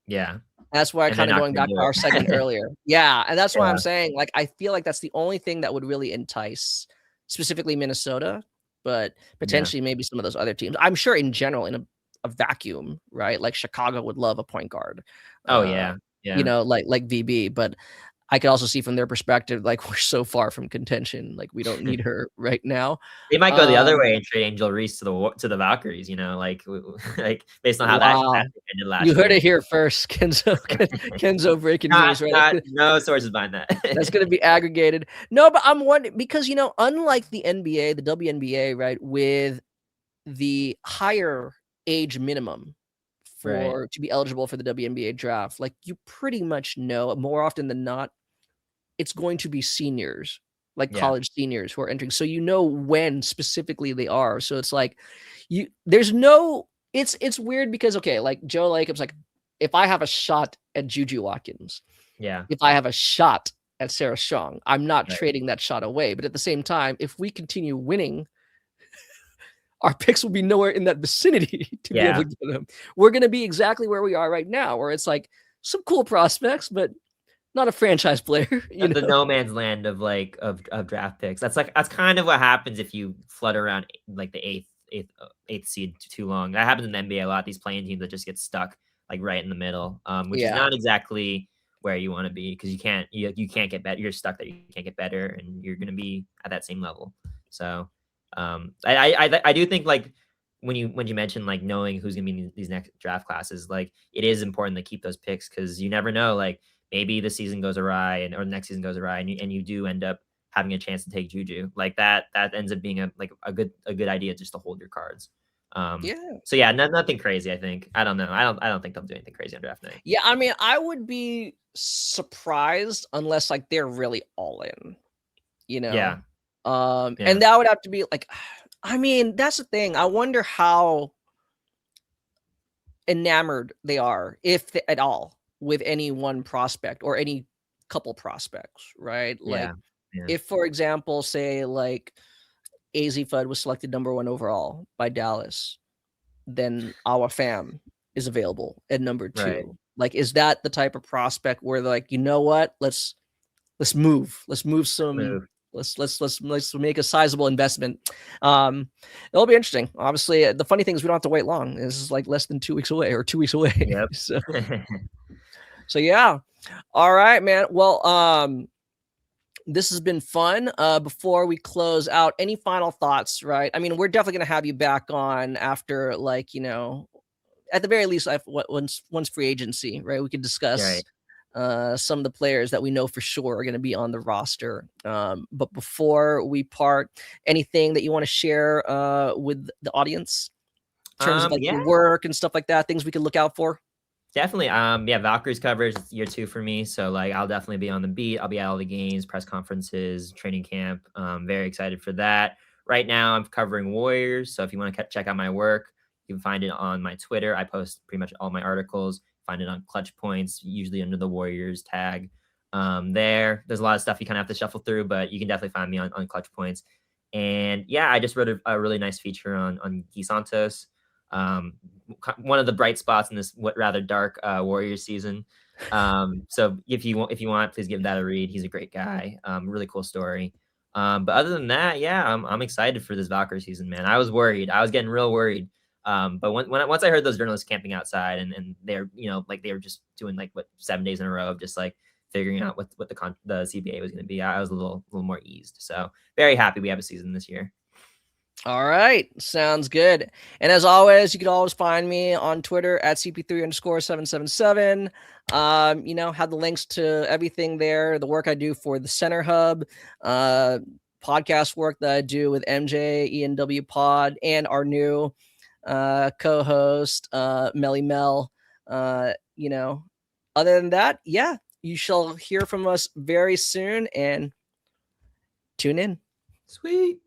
Yeah.
That's why,
And they're
kind of
not
going
gonna
back
do
to our
it.
segment earlier. Yeah, and that's why I'm
Yeah.
saying, like, I feel like that's the only thing that would really entice specifically Minnesota, but
Yeah.
potentially maybe some of those other teams. I'm sure in general, in a vacuum, right? Like Chicago would love a point guard.
Oh, yeah. Yeah.
Like VB, but I could also see from their perspective, like, we're so far from contention, like we don't need her right now.
They might go the other way and trade Angel Reese to the Valkyries, like like based on how that
Wow.
ended last
You
year.
heard it here first, Kenzo breaking news, right?
No sources behind that.
That's going to be aggregated. No, but I'm wondering because, unlike the NBA, the WNBA, right, with the higher age minimum
Right.
to be eligible for the WNBA draft, like, you pretty much know more often than not, it's going to be seniors, like
Yeah.
college seniors who are entering. So when specifically they are. So it's like there's no, it's weird because, okay, like Joe Lacob's like, if I have a shot at Juju Watkins,
Yeah.
if I have a shot at Sarah Strong, I'm not
Right.
trading that shot away. But at the same time, if we continue winning, our picks will be nowhere in that vicinity to be able to get them. We're going to be exactly where we are right now, where it's like some cool prospects, but not a franchise player.
The no man's land of of draft picks. That's kind of what happens if you flutter around like the eighth seed too long. That happens in the NBA a lot. These playing teams that just get stuck like right in the middle, which is not exactly where you want to be because you can't get better. You're stuck there. You can't get better, and you're going to be at that same level. So, I do think, like, when you mentioned like knowing who's going to be in these next draft classes, like, it is important to keep those picks because you never know. Like, maybe the season goes awry or the next season goes awry, and you do end up having a chance to take Juju like that. That ends up being a good idea just to hold your cards.
Yeah.
So yeah, nothing crazy. I think I don't know. I don't think they'll do anything crazy on draft night.
Yeah, I mean, I would be surprised unless like they're really all in, you know.
Yeah.
And that would have to be like, I mean, that's the thing. I wonder how enamored they are, if at all, with any one prospect or any couple prospects, right? Like, if, for example, say like AZ Fudd was selected #1 overall by Dallas, then our fam is available at #2.
Right.
Like, is that the type of prospect where they're like, you know what? Let's move. Let's move some. Let's make a sizable investment. It'll be interesting. Obviously, the funny thing is we don't have to wait long. This is like less than 2 weeks away or 2 weeks away.
Yep.
So yeah. All right, man. Well, this has been fun. Before we close out, any final thoughts, right? I mean, we're definitely going to have you back on after, like, you know, at the very least, once free agency, right? We could discuss some of the players that we know for sure are going to be on the roster. But before we part, anything that you want to share with the audience in terms of like your work and stuff like that, things we could look out for?
Definitely. Valkyries coverage is year 2 for me. So like I'll definitely be on the beat. I'll be at all the games, press conferences, training camp. Very excited for that. Right now I'm covering Warriors. So if you want to check out my work, you can find it on my Twitter. I post pretty much all my articles. Find it on Clutch Points, usually under the Warriors tag. There's a lot of stuff you kind of have to shuffle through, but you can definitely find me on Clutch Points. And yeah, I just wrote a really nice feature on Guy Santos. One of the bright spots in this rather dark Warriors season. So if you want, please give that a read. He's a great guy. Really cool story. But other than that, yeah, I'm excited for this Valkyrie season, man. I was worried. I was getting real worried. But once I heard those journalists camping outside and they're, you know, like they were just doing like 7 days in a row of just like figuring out what the CBA was going to be, I was a little more eased. So very happy we have a season this year.
All right. Sounds good. And as always, you can always find me on Twitter at CP3_777. You know, have the links to everything there, the work I do for the Center Hub, podcast work that I do with MJ, ENW Pod, and our new co-host, Melly Mel. You know, other than that, yeah, you shall hear from us very soon and tune in.
Sweet.